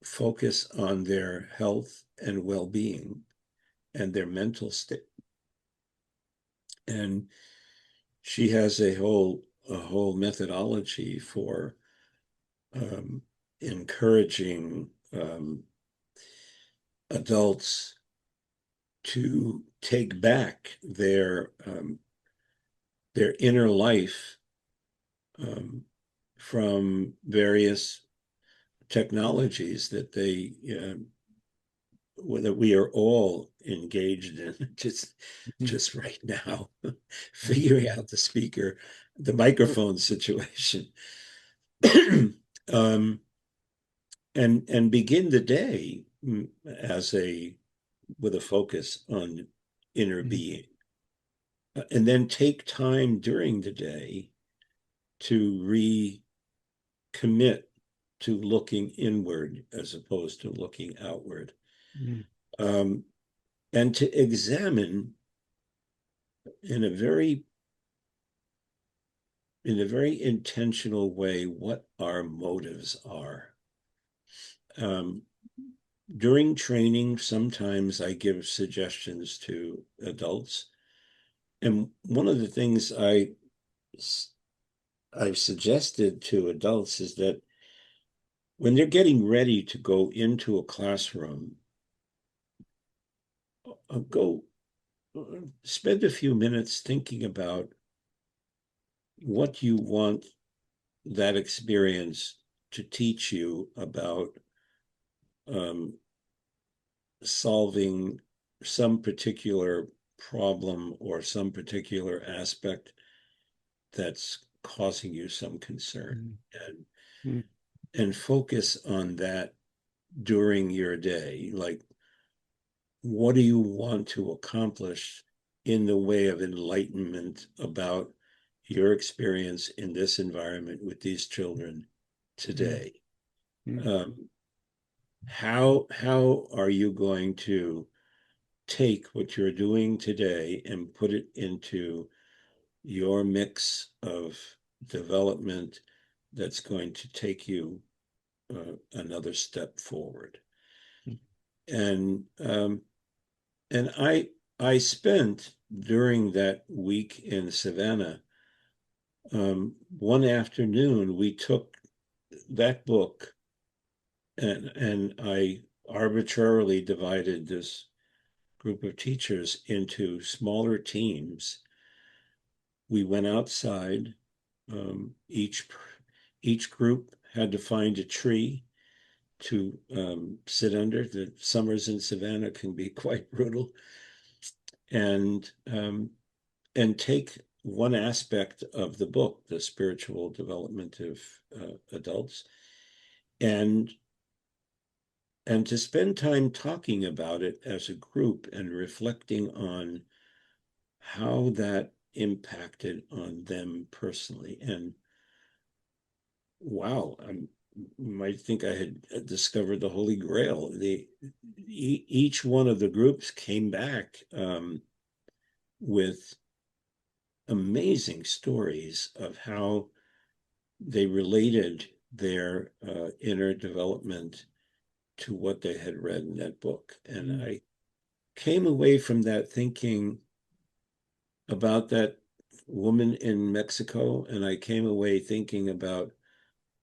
focus on their health and well-being and their mental state. And she has a whole methodology for encouraging adults to take back their inner life from various technologies that that we are all engaged in just right now, figuring out the microphone situation, and begin the day with a focus on inner being, and then take time during the day to recommit to looking inward as opposed to looking outward, and to examine in a very intentional way what our motives are. During training, sometimes I give suggestions to adults, and one of the things I've suggested to adults is that when they're getting ready to go into a classroom, go spend a few minutes thinking about what you want that experience to teach you about um, solving some particular problem or some particular aspect that's causing you some concern, and Mm. focus on that during your day. Like, what do you want to accomplish in the way of enlightenment about your experience in this environment with these children Mm. today? Mm. Um, how are you going to take what you're doing today and put it into your mix of development that's going to take you another step forward? Mm. And I spent during that week in Savannah, one afternoon we took that book, and I arbitrarily divided this group of teachers into smaller teams. We went outside. Each group had to find a tree to sit under. The summers in Savannah can be quite brutal, and take one aspect of the book, the spiritual development of adults, and to spend time talking about it as a group and reflecting on how that impacted on them personally. And wow, I might think I had discovered the Holy Grail. Each one of the groups came back with amazing stories of how they related their inner development to what they had read in that book. And I came away from that thinking about that woman in Mexico, and I came away thinking about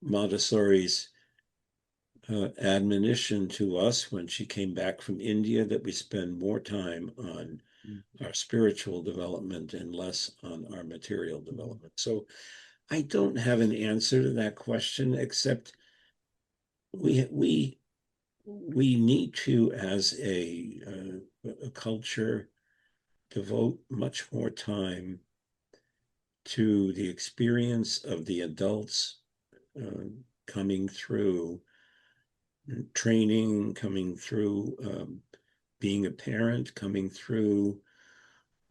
Montessori's admonition to us when she came back from India, that we spend more time on Mm. our spiritual development and less on our material development. So I don't have an answer to that question, except we need to, as a culture, devote much more time to the experience of the adults coming through training, coming through being a parent, coming through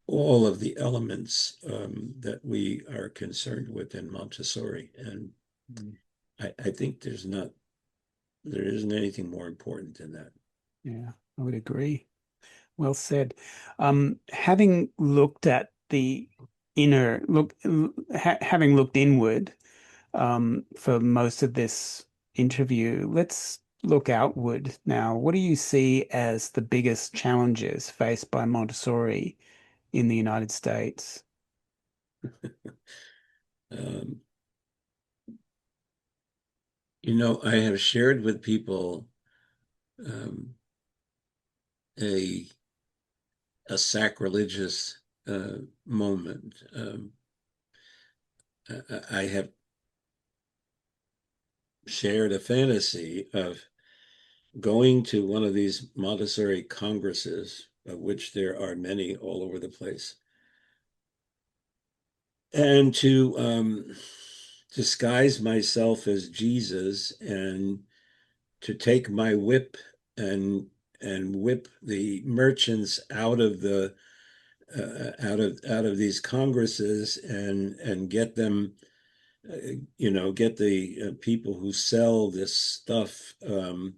all of the elements that we are concerned with in Montessori. And Mm. I think there isn't anything more important than that. Yeah, I would agree. Well said. Having looked at the having looked inward for most of this interview, let's look outward now. What do you see as the biggest challenges faced by Montessori in the United States? Um, I have shared with people um, a sacrilegious moment. I have shared a fantasy of going to one of these Montessori congresses, of which there are many all over the place, and to disguise myself as Jesus and to take my whip and whip the merchants out of the out of these congresses and get them, get the people who sell this stuff out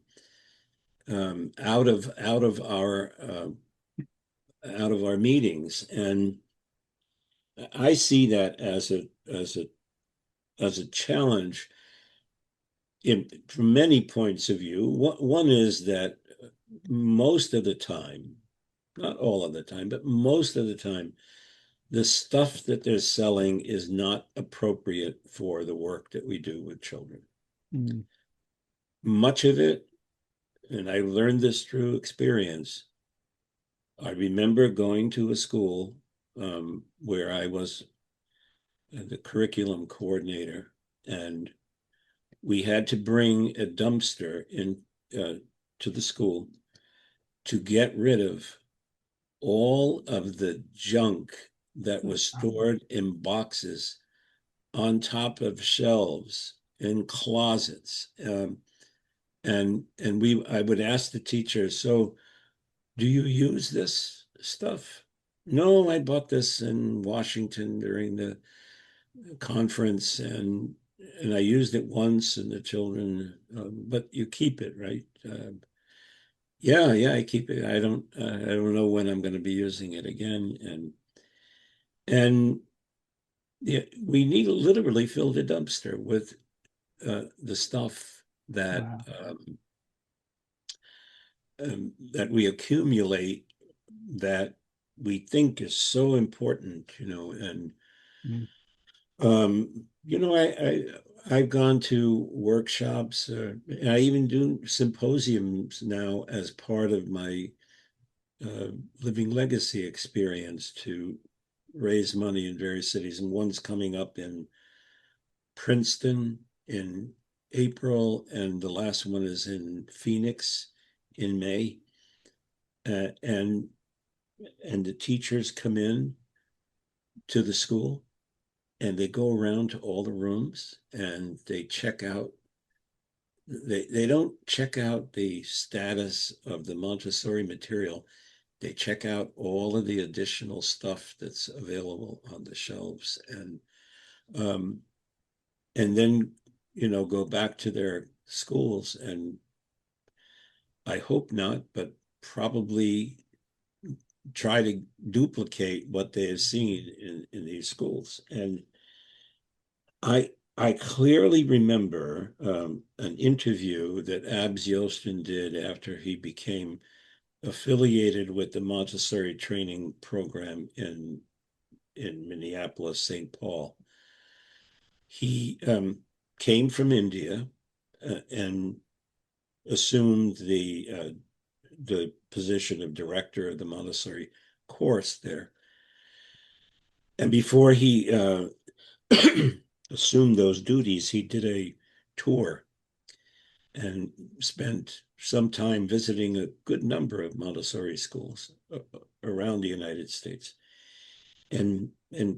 of our meetings. And I see that as a challenge from many points of view. One is that most of the time, not all of the time, but most of the time, the stuff that they're selling is not appropriate for the work that we do with children. Mm. Much of it, and I learned this through experience, I remember going to a school where I was the curriculum coordinator, and we had to bring a dumpster in to the school to get rid of all of the junk that was stored in boxes on top of shelves in closets. And I would ask the teacher, so do you use this stuff? No, I bought this in Washington during the conference, and I used it once, and the children, but you keep it, right? Yeah, yeah, I keep it. I don't know when I'm going to be using it again, and yeah, we need to literally fill the dumpster with the stuff Wow. that we accumulate that we think is so important, and Mm. I've gone to workshops, and I even do symposiums now as part of my living legacy experience to raise money in various cities, and one's coming up in Princeton in April, and the last one is in Phoenix in May. And the teachers come in to the school, and they go around to all the rooms, and they check out. They don't check out the status of the Montessori material. They check out all of the additional stuff that's available on the shelves, um, and then go back to their schools, and I hope not, but probably try to duplicate what they have seen in these schools. And I clearly remember an interview that Abs Yostin did after he became affiliated with the Montessori training program in Minneapolis, St. Paul. He came from India and assumed the position of director of the Montessori course there. And before he assumed those duties, he did a tour and spent some time visiting a good number of Montessori schools around the United States. And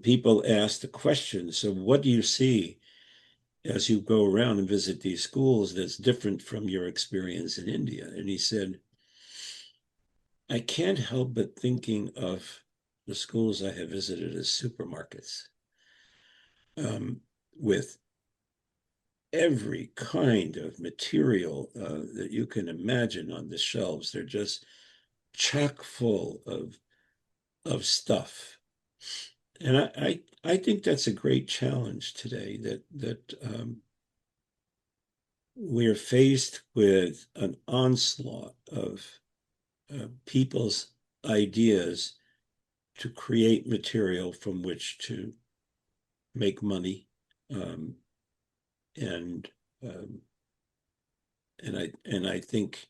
people asked the question, so what do you see as you go around and visit these schools that's different from your experience in India? And he said, I can't help but thinking of the schools I have visited as supermarkets, with every kind of material that you can imagine on the shelves. They're just chock full of stuff. And I think that's a great challenge today, that we're faced with an onslaught of people's ideas to create material from which to make money, um, and um, and I think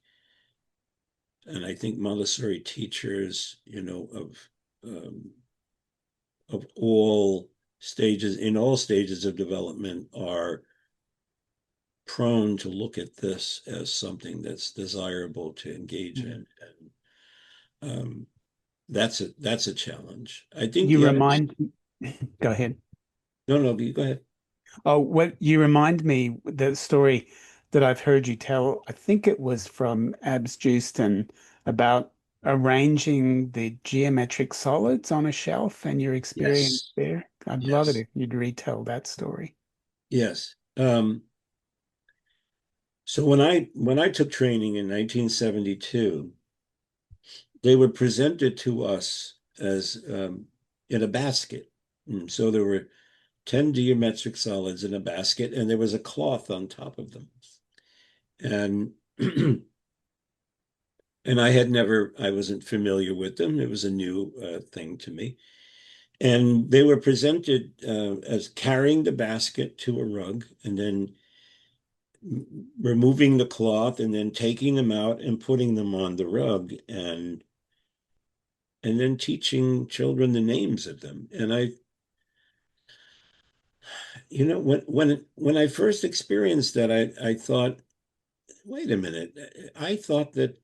Montessori teachers, of all stages, in all stages of development, are prone to look at this as something that's desirable to engage Mm. in, and that's a challenge. I think You the other. remind, go ahead. No, no, you go ahead. Oh, what you remind me the story that I've heard you tell, I think it was from Abs Houston about arranging the geometric solids on a shelf and your experience Yes, there. I'd love it yes, if you'd retell that story. yes. So when I took training in 1972, they were presented to us as in a basket. So there were 10 geometric solids in a basket, and there was a cloth on top of them. And and I wasn't familiar with them. It was a new thing to me. And they were presented as carrying the basket to a rug, and then removing the cloth, and then taking them out and putting them on the rug. And and then teaching children the names of them. And when I first experienced that, I thought, wait a minute. I thought that,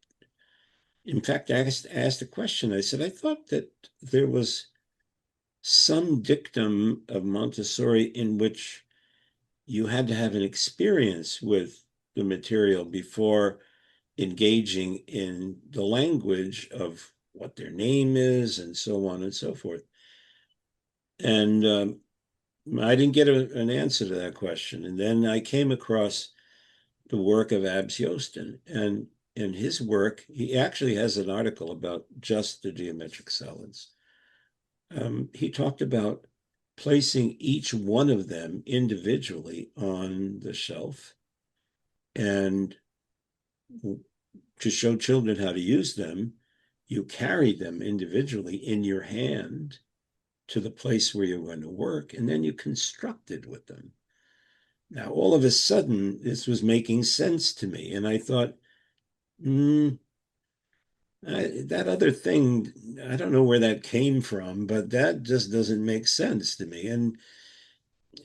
in fact, I asked a question. I said, I thought that there was some dictum of Montessori in which you had to have an experience with the material before engaging in the language of what their name is and so on and so forth. And I didn't get an answer to that question. And then I came across the work of Abs Yosten, and in his work, he actually has an article about just the geometric solids. He talked about placing each one of them individually on the shelf and to show children how to use them, you carry them individually in your hand to the place where you're going to work, and then you constructed with them. Now, all of a sudden, this was making sense to me, and I thought, that other thing, I don't know where that came from, but that just doesn't make sense to me. And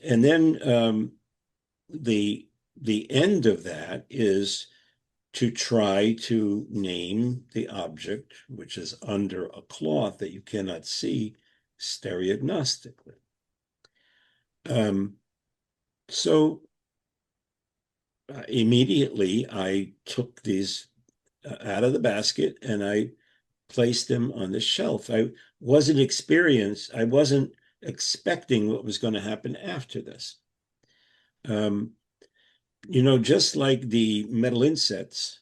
then the end of that is to try to name the object which is under a cloth that you cannot see stereognostically. So immediately I took these out of the basket and I placed them on the shelf. I wasn't expecting what was going to happen after this. Just like the metal insets,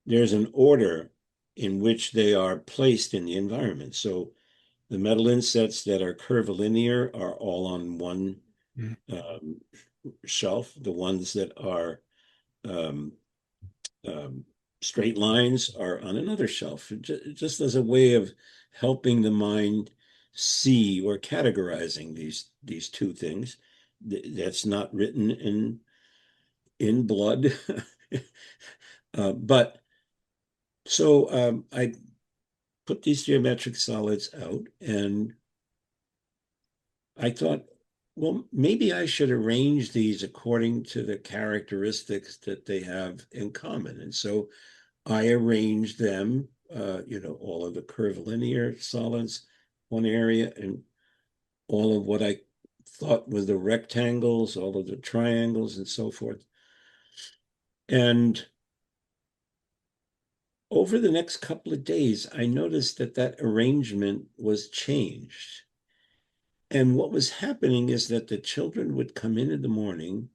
there's an order in which they are placed in the environment. So the metal insets that are curvilinear are all on one shelf. The ones that are straight lines are on another shelf, just as a way of helping the mind see or categorizing these two things. That's not written in blood. But so I put these geometric solids out, and I thought, well, maybe I should arrange these according to the characteristics that they have in common. And so I arranged them, all of the curvilinear solids, one area, and all of what I thought was the rectangles, all of the triangles, and so forth. And over the next couple of days, I noticed that arrangement was changed. And what was happening is that the children would come in the morning,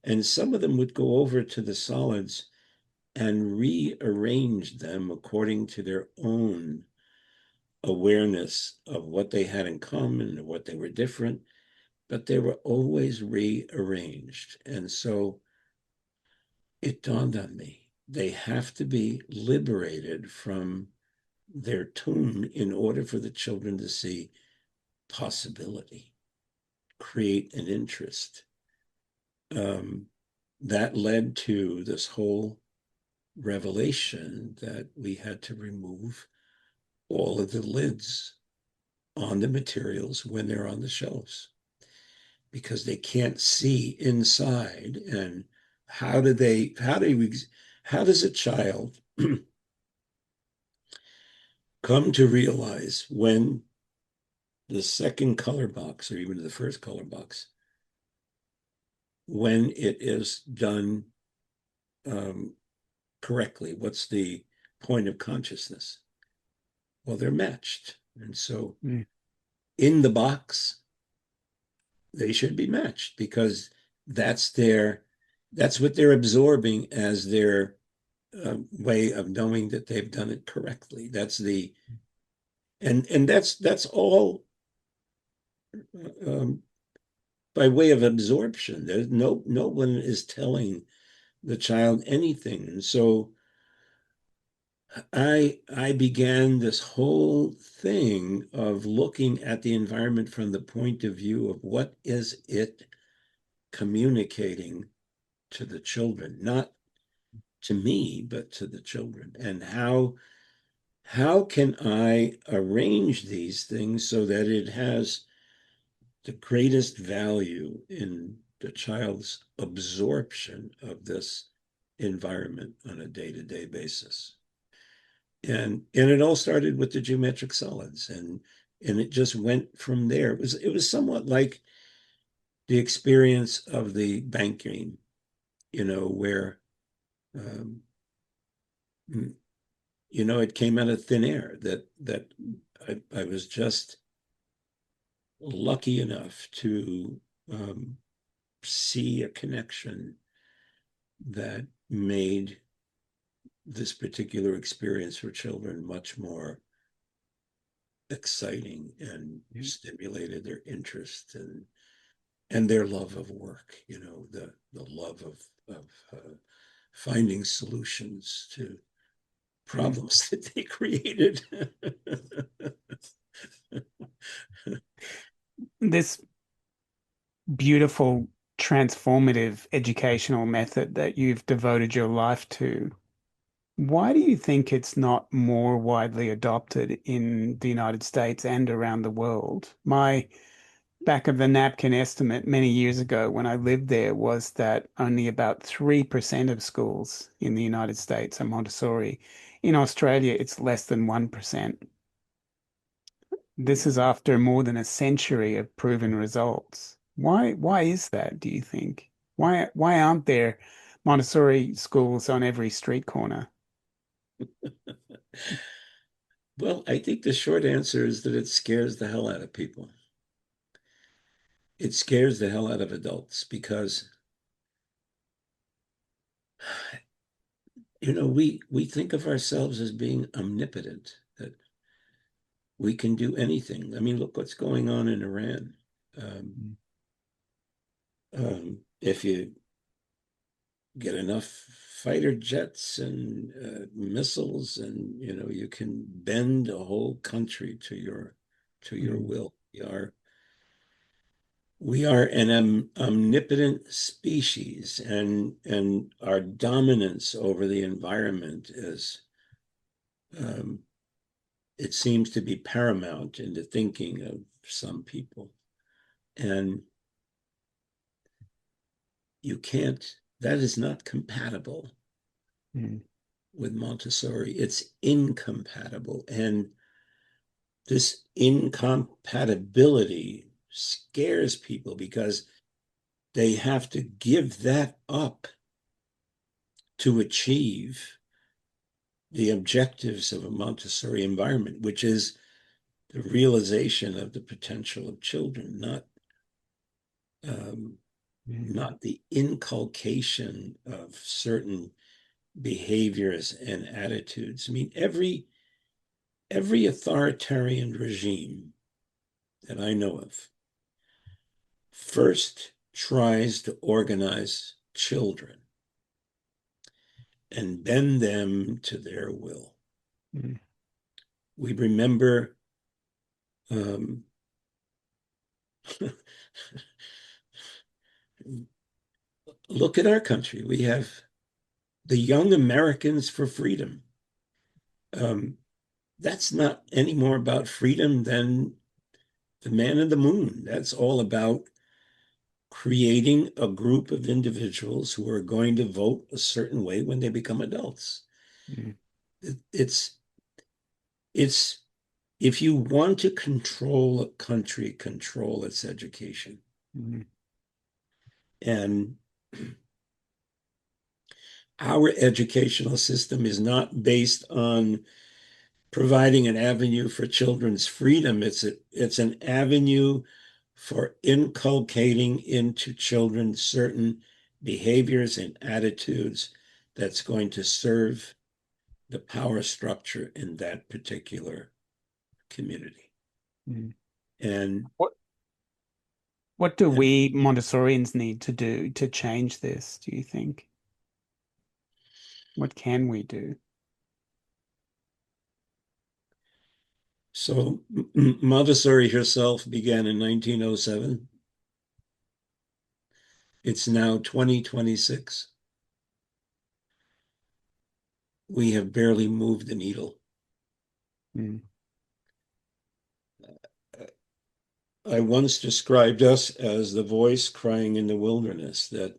and some of them would go over to the solids and rearrange them according to their own awareness of what they had in common and what they were different, but they were always rearranged. And so it dawned on me, they have to be liberated from their tune in order for the children to see possibility, create an interest. That led to this whole revelation that we had to remove all of the lids on the materials when they're on the shelves because they can't see inside. And how does a child come to realize when the second color box or even the first color box, when it is done correctly? What's the point of consciousness? Well, they're matched. And so in the box, they should be matched because that's what they're absorbing as their way of knowing that they've done it correctly. That's all by way of absorption. There's no one is telling the child anything. And so I began this whole thing of looking at the environment from the point of view of what is it communicating to the children, not to me, but to the children, and how how can I arrange these things so that it has the greatest value in the child's absorption of this environment on a day-to-day basis? And it all started with the geometric solids, and it just went from there. It was somewhat like the experience of the bank game, where um, it came out of thin air that I was just lucky enough to um, see a connection that made this particular experience for children much more exciting and stimulated their interest and their love of work, the love of finding solutions to Mm. problems that they created. This beautiful, transformative educational method that you've devoted your life to, why do you think it's not more widely adopted in the United States and around the world? My back of the napkin estimate many years ago when I lived there was that only about 3% of schools in the United States are Montessori. In Australia, it's less than 1%. This Yeah. is after more than a century of proven results. Why is that, do you think? Why aren't there Montessori schools on every street corner? Well, I think the short answer is that it scares the hell out of people. It scares the hell out of adults because, we think of ourselves as being omnipotent, that we can do anything. I mean, look what's going on in Iran. Um, Mm. if you get enough fighter jets and missiles, and you can bend a whole country to your Mm. will. We are an omnipotent species, and our dominance over the environment is, um, it seems to be paramount in the thinking of some people. And that is not compatible Mm. with Montessori. It's incompatible. And this incompatibility scares people because they have to give that up to achieve the objectives of a Montessori environment, which is the realization of the potential of children, um, Mm. not the inculcation of certain behaviors and attitudes. I mean, every authoritarian regime that I know of first tries to organize children and bend them to their will. Mm. We remember, um, look at our country. We have the Young Americans for Freedom. Um, that's not any more about freedom than the man in the moon. That's all about creating a group of individuals who are going to vote a certain way when they become adults. Mm. It's if you want to control a country, control its education. Mm. And our educational system is not based on providing an avenue for children's freedom. It's an avenue for inculcating into children certain behaviors and attitudes that's going to serve the power structure in that particular community. Mm. And What do and we Montessorians need to do to change this, do you think? What can we do? so Montessori herself began in 1907. It's now 2026. We have barely moved the needle. Mm. I once described us as the voice crying in the wilderness, that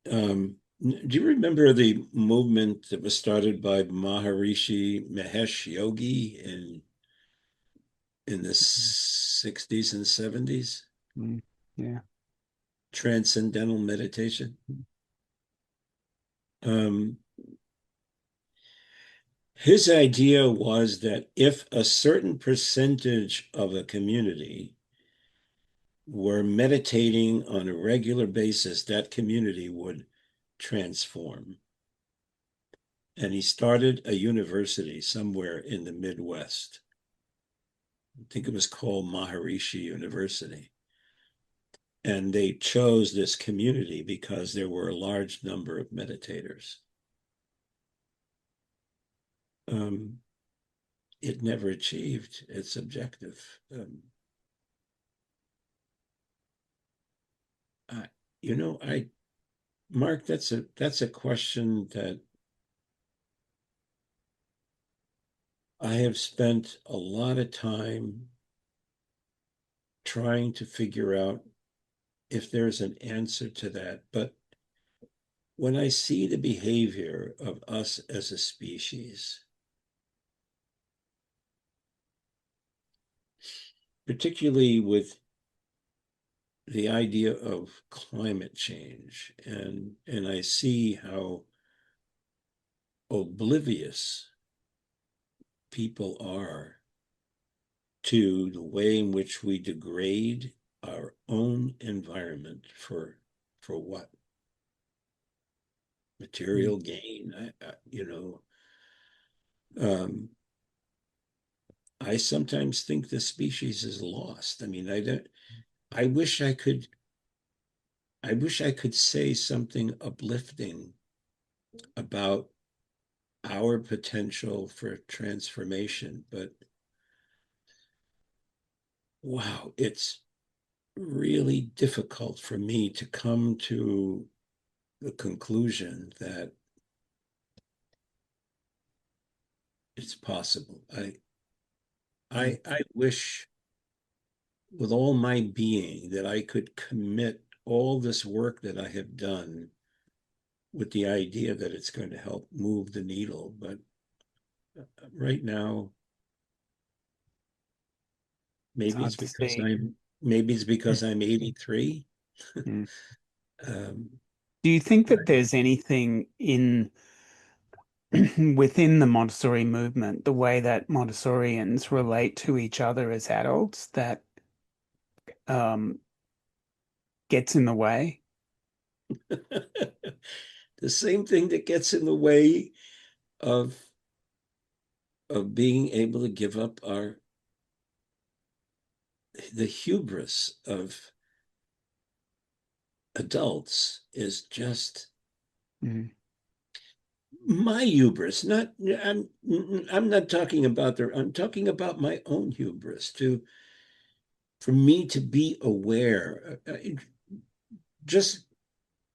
do you remember the movement that was started by Maharishi Mahesh Yogi in the 60s and 70s? Mm. Yeah. Transcendental meditation. Um, his idea was that if a certain percentage of a community were meditating on a regular basis, that community would transform. And he started a university somewhere in the Midwest. I think it was called Maharishi University. And they chose this community because there were a large number of meditators. It never achieved its objective. I, you know, Mark, that's a question that I have spent a lot of time trying to figure out if there's an answer to that. But when I see the behavior of us as a species, particularly with the idea of climate change, and I see how oblivious people are to the way in which we degrade our own environment for what? Mm. Material gain. I sometimes think the species is lost. I mean, I don't. I wish I could. I wish I could say something uplifting about our potential for transformation, but wow, it's really difficult for me to come to the conclusion that it's possible. Mm. I wish with all my being that I could commit all this work that I have done with the idea that it's going to help move the needle. But right now, It's maybe it's hard to because see. I'm 83. Mm. Um, Do you think that there's anything in within the Montessori movement, the way that Montessorians relate to each other as adults, that um, gets in the way? the same thing that gets in the way of being able to give up the hubris of adults is just Mm. my hubris. Not I'm not talking about I'm talking about my own hubris, to for me to be aware. Just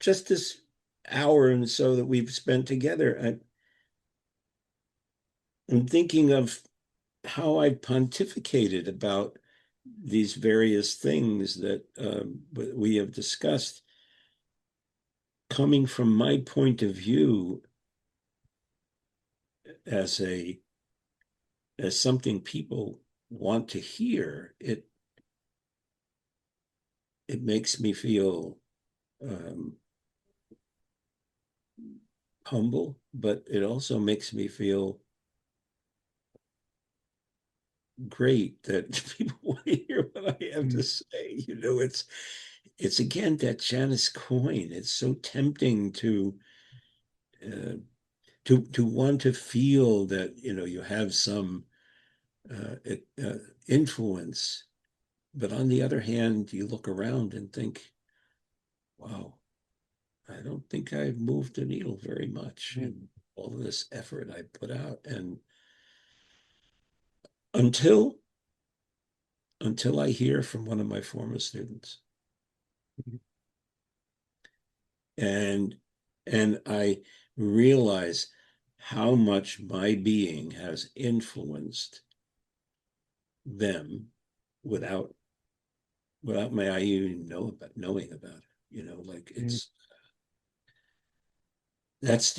this hour and so that we've spent together, I'm thinking of how I pontificated about these various things that we have discussed, coming from my point of view as something people want to hear. It makes me feel um, humble, but it also makes me feel great that people want to hear what I have to Mm. say. It's again that Janus coin. It's so tempting uh, to want to feel that you have some influence, but on the other hand, you look around and think, "Wow, I don't think I've moved the needle very much Mm. in all of this effort I put out." And until I hear from one of my former students, Mm. and I realize how much my being has influenced them without my even knowing about it. Like Mm. that's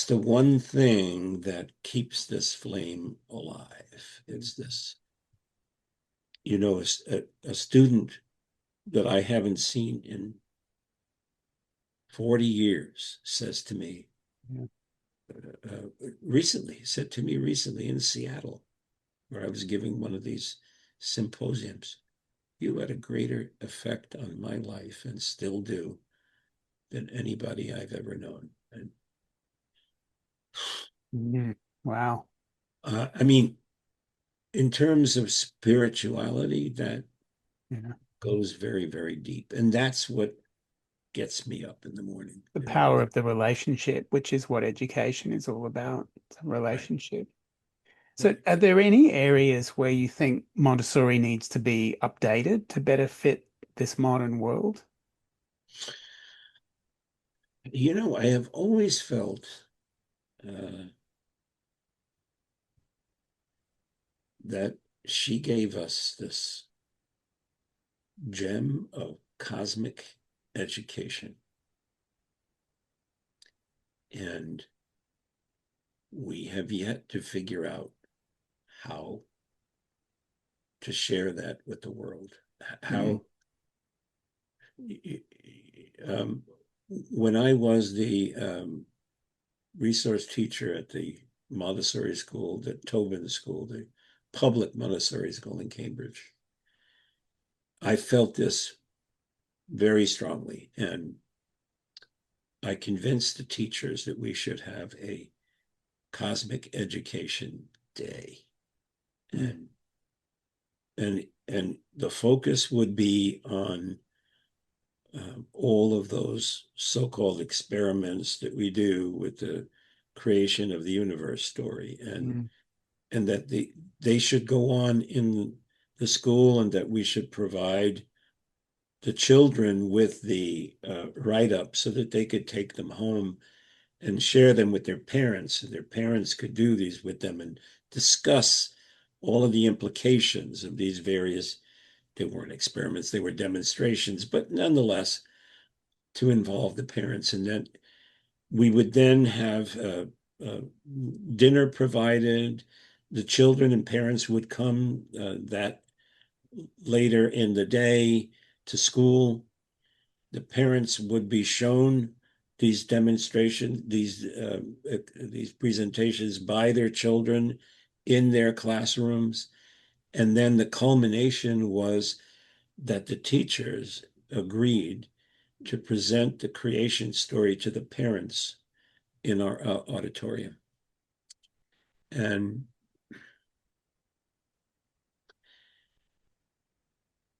the one thing that keeps this flame alive. It's this, a student that I haven't seen in 40 years says to me, Yeah. said to me recently in Seattle, where I was giving one of these symposiums, "You had a greater effect on my life and still do than anybody I've ever known." And Mm. Wow. I mean, in terms of spirituality, that Yeah. goes very, very deep. And that's what gets me up in the morning. The power of the relationship, which is what education is all about. It's a Right, relationship. So, right. are there any areas where you think Montessori needs to be updated to better fit this modern world? I have always felt uh, that she gave us this gem of cosmic education. And we have yet to figure out how to share that with the world. Mm. How, um, when I was the resource teacher at the Montessori school, the Tobin School, the public Montessori school in Cambridge, I felt this very strongly. And I convinced the teachers that we should have a cosmic education day. Mm. And and the focus would be on all of those so-called experiments that we do with the creation of the universe story, and Mm. that they should go on in the school, and that we should provide the children with the write-up so that they could take them home and share them with their parents, and their parents could do these with them and discuss all of the implications of these various, they weren't experiments, they were demonstrations, but nonetheless to involve the parents. And then we would then have dinner provided. The children and parents would come that later in the day to school. The parents would be shown these demonstrations, these presentations by their children in their classrooms. And then the culmination was that the teachers agreed to present the creation story to the parents in our auditorium. And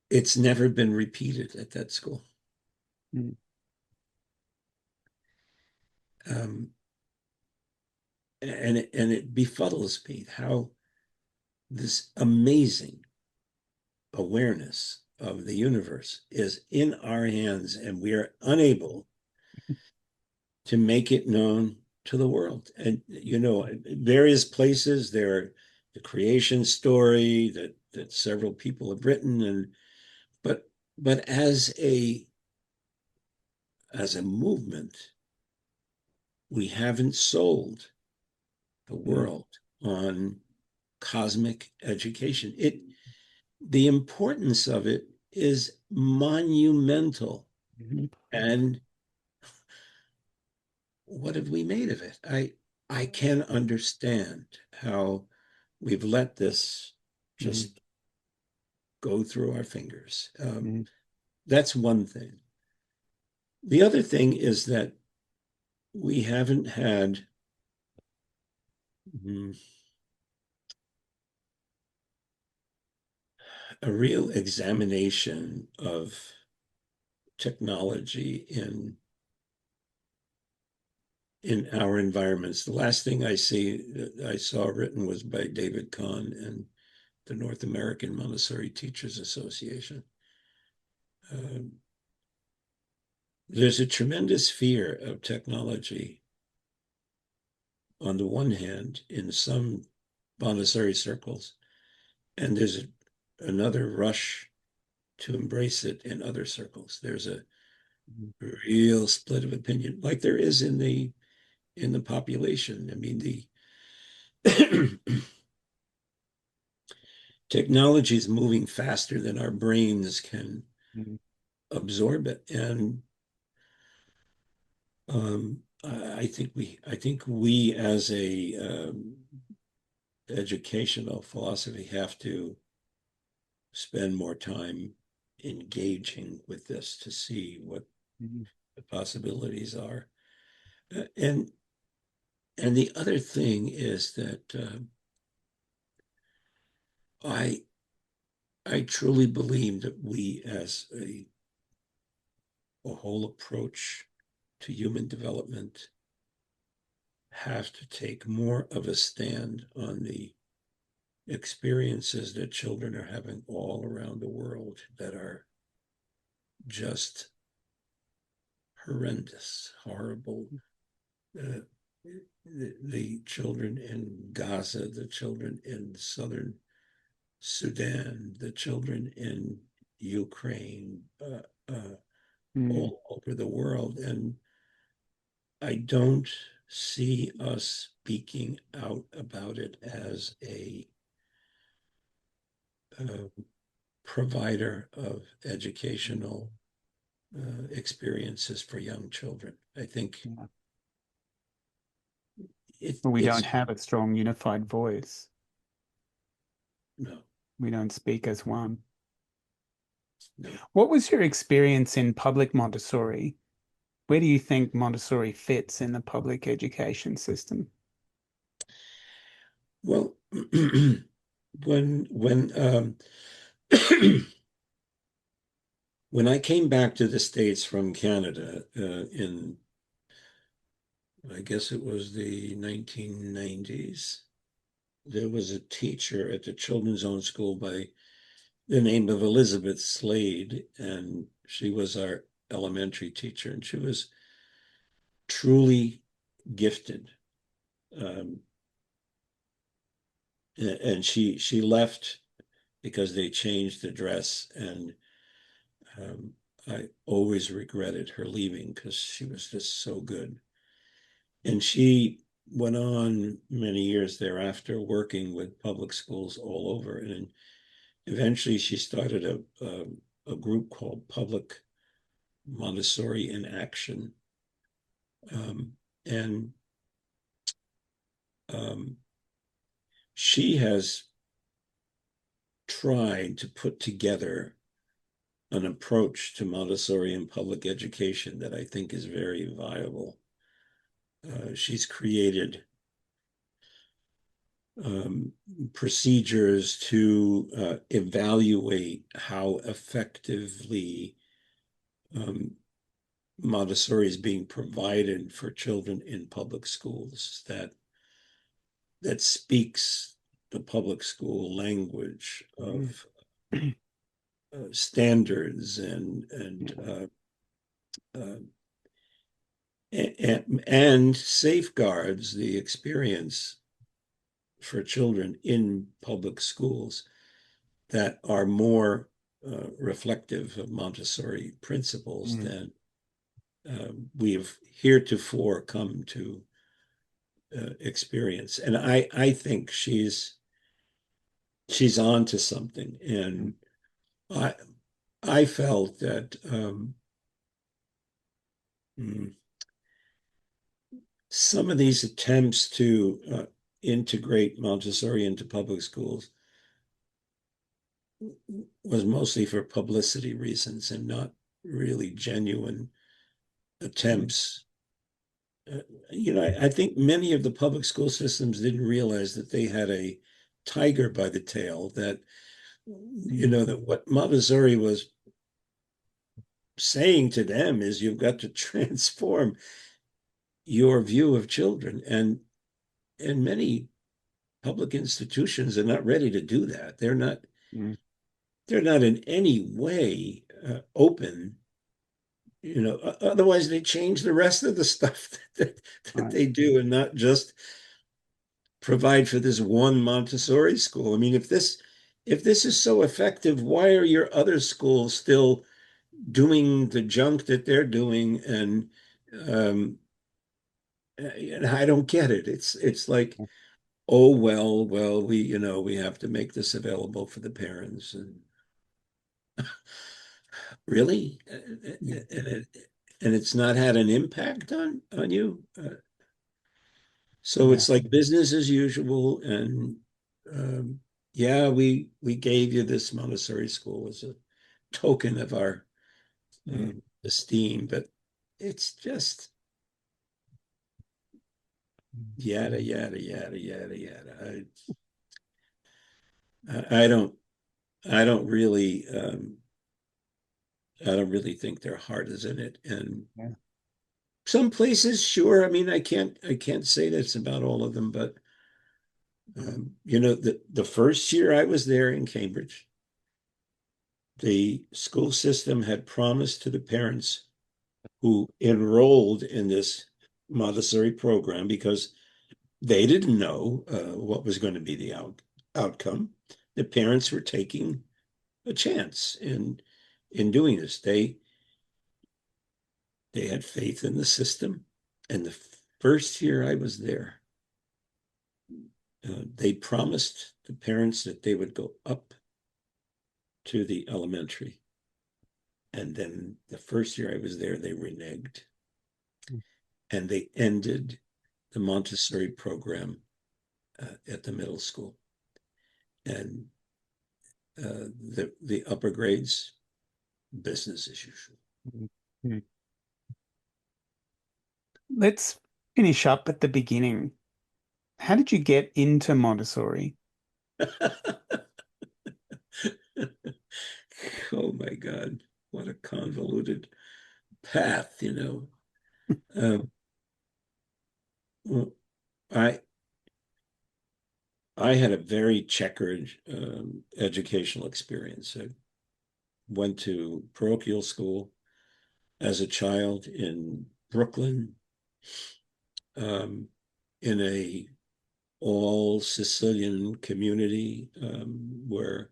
it's never been repeated at that school. Mm. Um, and it befuddles me how this amazing awareness of the universe is in our hands, and we are unable to make it known to the world. And various places there are the creation story that several people have written, and but as a movement, we haven't sold the Mm. world on cosmic education. The importance of it is monumental. Mhm. And what have we made of it? I can understand how we've let this Mm. just go through our fingers. Mm. That's one thing. The other thing is that we haven't had a real examination of technology in our environments. The last thing I saw written was by David Kahn and the North American Montessori Teachers Association. There's a tremendous fear of technology on the one hand in some Montessori circles, and there's another rush to embrace it in other circles. There's a real split of opinion, like there is in the population. I mean, the technology is moving faster than our brains can absorb it, and I think we as a educational philosophy have to spend more time engaging with this to see what the possibilities are. And the other thing is that I truly believe that we as a whole approach to human development have to take more of a stand on the experiences that children are having all around the world that are just horrendous, horrible. The children in Gaza, the children in southern Sudan, the children in Ukraine, all over the world. And I don't see us speaking out about it as a provider of educational experiences for young children. I think we don't have a strong unified voice. No. We don't speak as one. No. What was your experience in public Montessori? Where do you think Montessori fits in the public education system? Well, when when I came back to the States from Canada in, I guess it was the 1990s, there was a teacher at the Children's Own School by the name of Elizabeth Slade, and she was our elementary teacher, and she was truly gifted. And she left because they changed the dress, and I always regretted her leaving because she was just so good. And she went on many years thereafter working with public schools all over, and eventually she started a group called Public Montessori in Action. And she has tried to put together an approach to Montessori in public education that I think is very viable. She's created procedures to evaluate how effectively Montessori is being provided for children in public schools that speaks the public school language of standards and safeguards the experience for children in public schools that are more reflective of Montessori principles than we have heretofore come to experience. And I think she's on to something. And I felt that some of these attempts to integrate Montessori into public schools was mostly for publicity reasons and not really genuine attempts. I think many of the public school systems didn't realize that they had a tiger by the tail, that that what Montessori was saying to them is you've got to transform your view of children, and many public institutions are not ready to do that. They're not in any way open. Otherwise they change the rest of the stuff that they do, and not just provide for this one Montessori school. I mean, if this is so effective, why are your other schools still doing the junk that they're doing? And I don't get it. It's like, oh well, we have to make this available for the parents. And really, Yeah. and it's not had an impact on you. So Yeah. it's like business as usual. And um, yeah, we gave you this Montessori school as a token of our Yeah. esteem, but it's just yada yada yada yada yada. I don't I don't really think their heart is in it. And Yeah. some places, sure. I mean, I can't say that's about all of them, but the first year I was there in Cambridge, the school system had promised to the parents who enrolled in this Montessori program, because they didn't know what was going to be the outcome. The parents were taking a chance in doing this. They had faith in the system. And the first year I was there, they promised the parents that they would go up to the elementary. And then the first year I was there, they reneged and they ended the Montessori program at the middle school. And the upper grades, business as usual. Mhm. Let's finish up at the beginning. How did you get into Montessori? Oh my God, what a convoluted path. Um, well, I I had a very checkered educational experience. I went to parochial school as a child in Brooklyn, um, in a all Sicilian community, where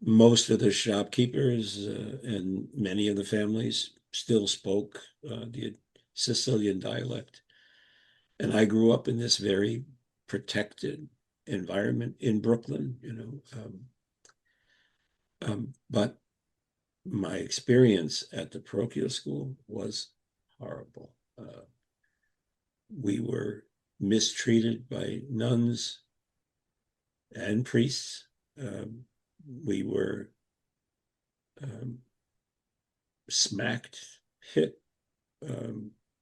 most of the shopkeepers and many of the families still spoke the Sicilian dialect. And I grew up in this very protected environment in Brooklyn. But my experience at the parochial school was horrible. We were mistreated by nuns and priests. We were um, smacked, hit,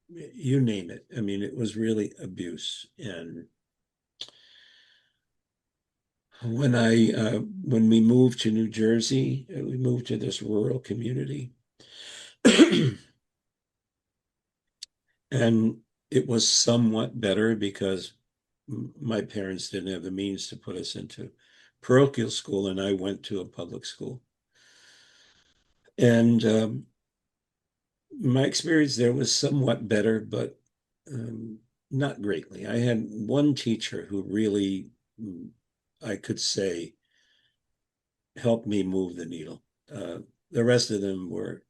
you name it. I mean, it was really abuse. And when we moved to New Jersey, we moved to this rural community, and it was somewhat better because my parents didn't have the means to put us into parochial school, and I went to a public school. And my experience there was somewhat better, but not greatly. I had one teacher who really, I could say, helped me move the needle. The rest of them were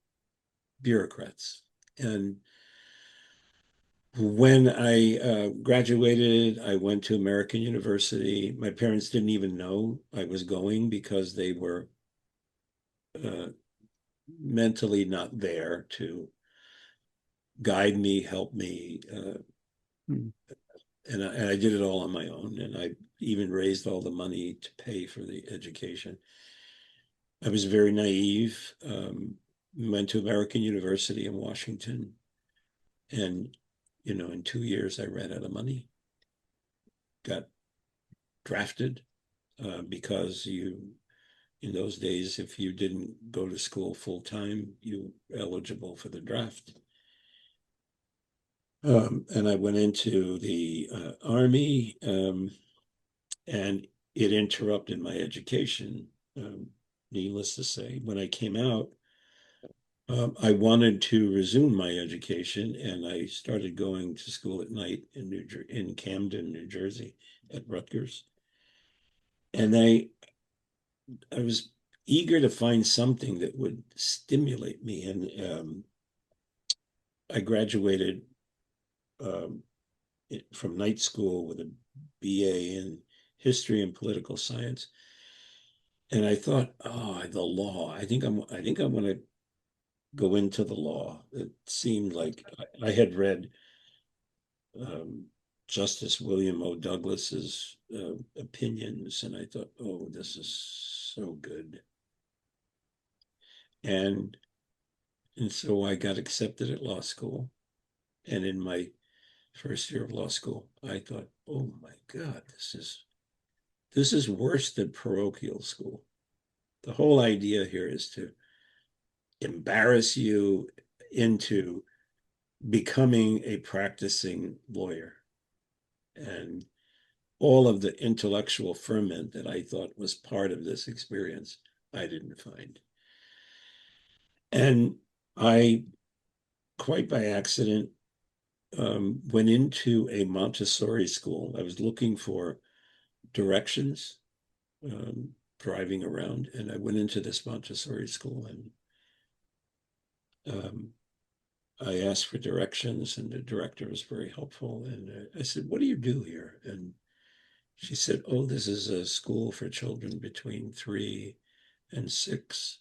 bureaucrats. And when I graduated, I went to American University. My parents didn't even know I was going because they were uh, mentally not there to guide me, help me. Hmm. And I did it all on my own. And I even raised all the money to pay for the education. I was very naive. Went to American University in Washington. And, in 2 years, I ran out of money, got drafted because in those days, if you didn't go to school full time, you were eligible for the draft. And I went into the Army, and it interrupted my education. Needless to say, when I came out, I wanted to resume my education, and I started going to school at night in Camden, New Jersey, at Rutgers. And I was eager to find something that would stimulate me. And I graduated um, from night school with a BA in history and political science. And I thought, oh, the law. I think I want to go into the law. It seemed like I had read um, Justice William O. Douglas's opinions, and I thought, oh, this is so good. And and so I got accepted at law school. And in my first year of law school, I thought, oh my God, this is worse than parochial school. The whole idea here is to embarrass you into becoming a practicing lawyer. And all of the intellectual ferment that I thought was part of this experience, I didn't find. And I, quite by accident, went into a Montessori school. I was looking for directions, driving around, and I went into this Montessori school, and I asked for directions, and the director was very helpful. And I said, "What do you do here?" And she said, "Oh, this is a school for children between 3 and 6.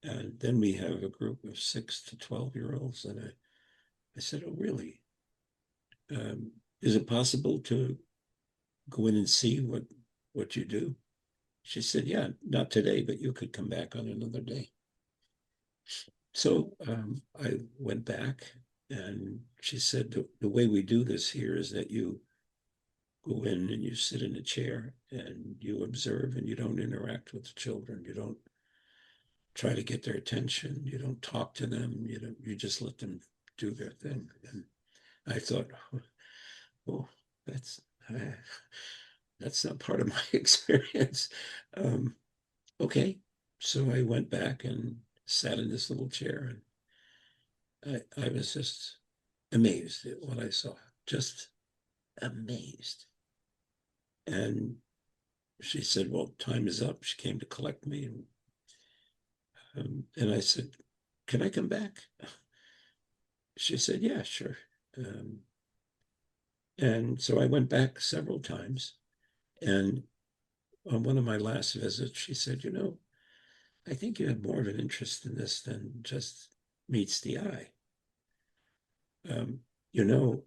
And then we have a group of 6 to 12-year-olds." And I said, "Oh, really? Is it possible to go in and see what you do?" She said, "Yeah, not today, but you could come back on another day." So I went back, and she said, the way we do this here is that you go in and you sit in a chair and you observe, and you don't interact with the children. You don't try to get their attention. You don't talk to them. You just let them do their thing." And I thought, oh, that's uh, that's not part of my experience. Um, okay. So I went back and sat in this little chair, and I was just amazed at what I saw, just amazed. And she said, "Well, time is up." She came to collect me. And I said, "Can I come back?" She said, "Yeah, sure." Um, and so I went back several times. And on one of my last visits, she said, "I think you have more of an interest in this than just meets the eye.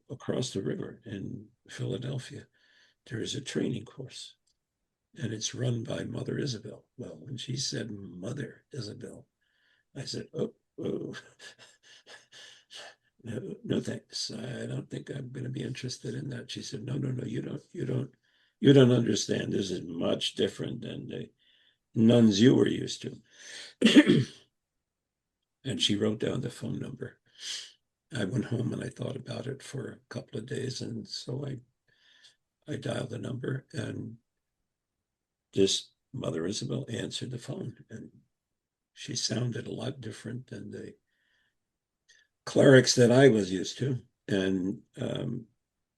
Across the river in Philadelphia, there is a training course, and it's run by Mother Isabel." Well, when she said Mother Isabel, I said, "Oh, oh." No, no thanks. I don't think I'm going to be interested in that. She said, "No, no, no, you don't understand. This is much different than the nuns you were used to." And she wrote down the phone number. I went home and I thought about it for a couple of days. And so I dialed the number, and this Mother Isabel answered the phone. And she sounded a lot different than the clerics that I was used to. And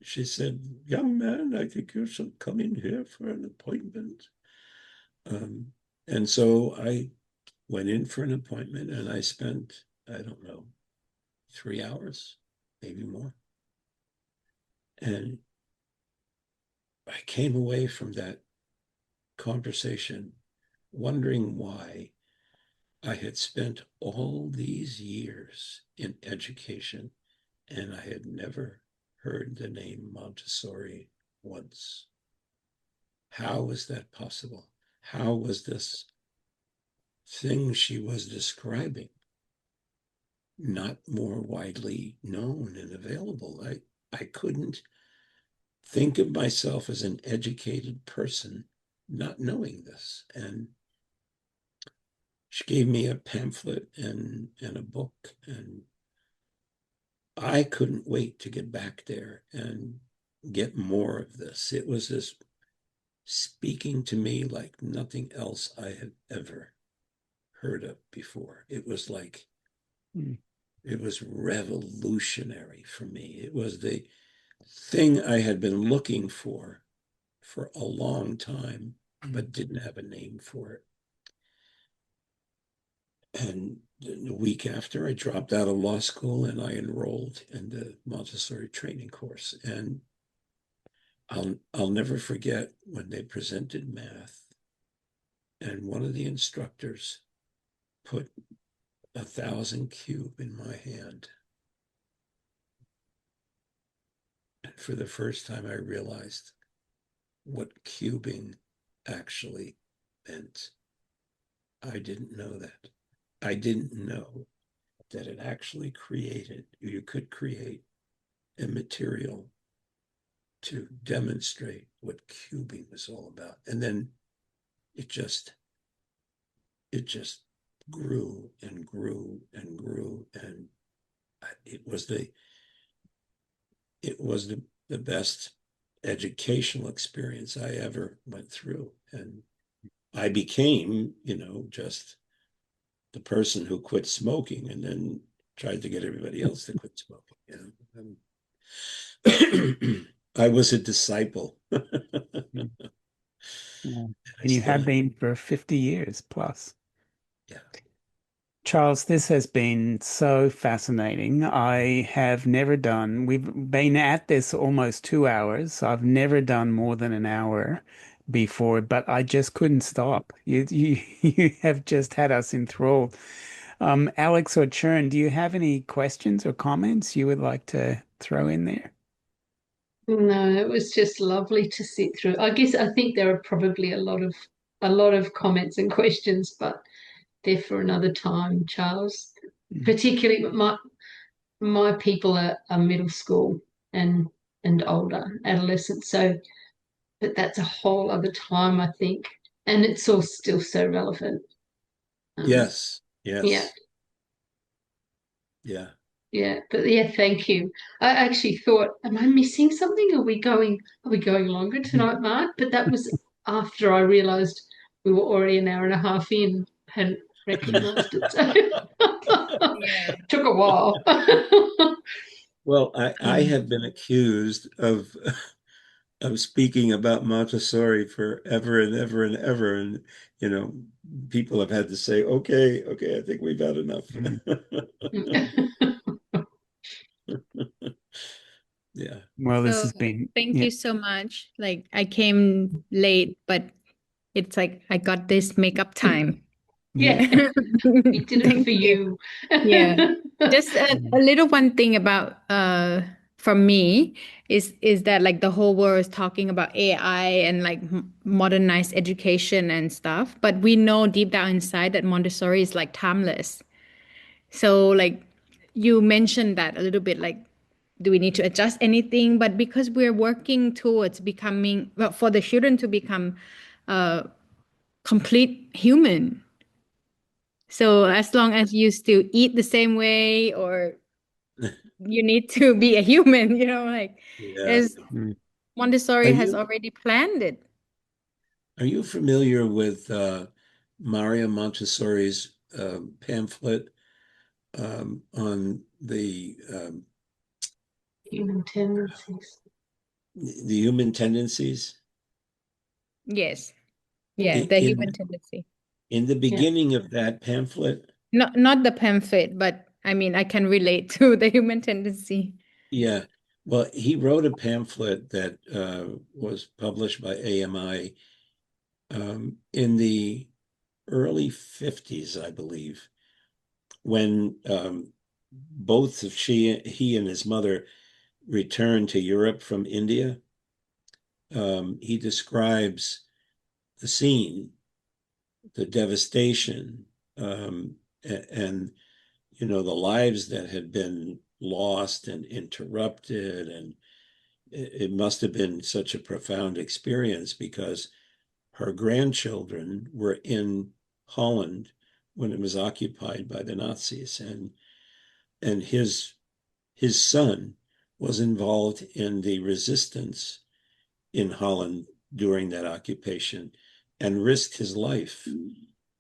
she said, "Young man, I think you should come in here for an appointment." And so I went in for an appointment, and I spent, I don't know, 3 hours, maybe more. And I came away from that conversation wondering why I had spent all these years in education and I had never heard the name Montessori once. How was that possible? How was this thing she was describing not more widely known and available? I couldn't think of myself as an educated person not knowing this. And she gave me a pamphlet and a book, and I couldn't wait to get back there and get more of this. It was this speaking to me like nothing else I had ever heard of before. It was like Mm. It was revolutionary for me. It was the thing I had been looking for a long time, but didn't have a name for it. And the week after, I dropped out of law school and I enrolled in the Montessori training course. And I'll never forget when they presented math, and one of the instructors put 1,000 cube in my hand. And for the first time, I realized what cubing actually meant. I didn't know that. I didn't know that it actually you could create a material to demonstrate what cubing was all about. And then it just grew and grew and grew. And it was the best educational experience I ever went through. And I became, just the person who quit smoking and then tried to get everybody else to quit smoking. I was a disciple. Mm. Yeah. I And you still have am. been for 50 years plus. Yeah. Charles, this has been so fascinating. We've been at this almost 2 hours. I've never done more than an hour before, but I just couldn't stop. You have just had us enthralled. Alex or Chern, do you have any questions or comments you would like to throw in there? No, it was just lovely to sit through. I think there are probably a lot of comments and questions, but they're for another time, Charles. Mm. Particularly my people are middle school and older, adolescents. So, but that's a whole other time, I think. And it's all still so relevant. Yes. Yeah. Yes. Yeah. Yeah, but yeah, thank you. I actually thought, am I missing something? Are we going longer tonight, Mark? But that was after I realized we were already an hour and a half in, hadn't recognized it. So Yeah. took a while. Well, I have been accused of speaking about Montessori forever and ever and ever. And, you know, people have had to say, okay, I think we've had enough. Yeah. Well, this So has been, thank yeah. you so much. Like I came late, but it's like I got this makeup time. Yeah, we did it Thank for you. you. Yeah. Just a little one thing about from me is that like the whole world is talking about AI and like modernized education and stuff, but we know deep down inside that Montessori is like timeless. So like you mentioned that a little bit, like do we need to adjust anything? But because we're working towards becoming, well, for the children to become complete human. So as long as you still eat the same way or you need to be a human, like Yeah. as Mm. Are Montessori has you already planned it. are you familiar with Maria Montessori's pamphlet on Human tendencies. the human tendencies? Yes. Yeah, Yeah, the human In tendency. in the yeah. beginning of that pamphlet, Not the pamphlet, but I mean I can relate to the human tendency. yeah. Well, he wrote a pamphlet that was published by AMI in the early 50s, I believe, when both of he and his mother returned to Europe from India. He describes the scene, the devastation, and the lives that had been lost and interrupted, and it must have been such a profound experience because her grandchildren were in Holland when it was occupied by the Nazis, and his son was involved in the resistance in Holland during that occupation and risked his life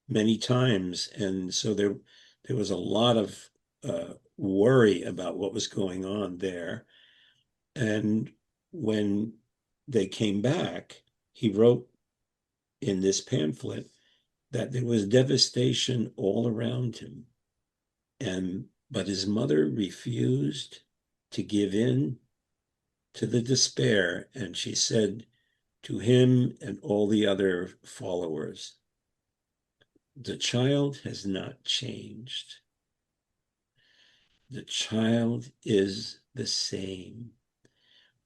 many times. And so there was a lot of worry about what was going on there. And when they came back, he wrote in this pamphlet that there was devastation all around him. But his mother refused to give in to the despair, and she said to him and all the other followers, "The child has not changed. The child is the same.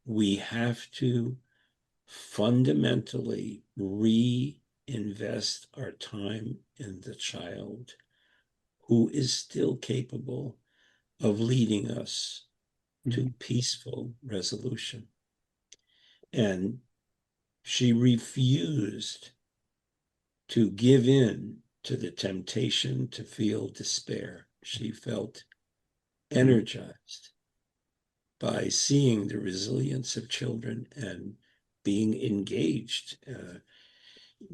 We have to fundamentally reinvest our time in the child, who is still capable of leading us to peaceful resolution." And she refused to give in to the temptation to feel despair. She felt energized by seeing the resilience of children and being engaged,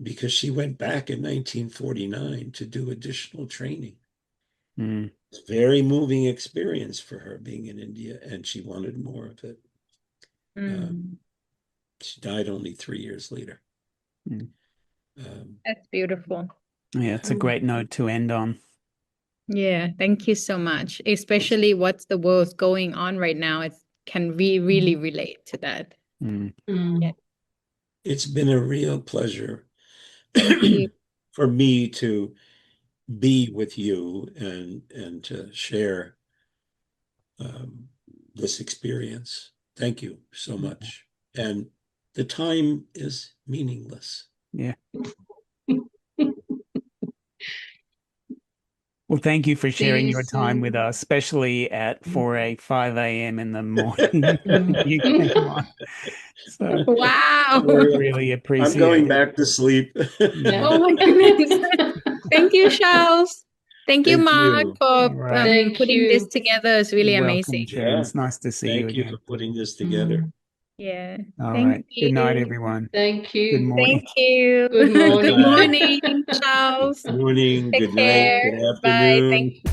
because she went back in 1949 to do additional training. It's a very moving experience for her being in India, and she wanted more of it. She died only 3 years later. That's beautiful. Yeah, it's a great note to end on. Yeah, thank you so much. Especially what's the world going on right now. It can we really relate to that. Yeah. It's been a real pleasure Thank you. for me to be with you and to share this experience. Thank you so much. And the time is meaningless. Yeah. Well, thank you for sharing your time with us, especially at 5 a.m. in the morning when you came on. So Wow. really appreciate I'm going it. back to sleep. Oh my goodness. Thank you, Charles. Thank you, Thank Mark, you. for Thank putting you. this together. It's really You're amazing. welcome, Sharon. It's nice to see you Thank you again. for putting this together. Yeah. All Thank right. Good night, you. everyone. Thank Good you. morning. Thank you. Good morning. Good morning, Charles. Good morning, Take good night, care. good Bye. afternoon. Thank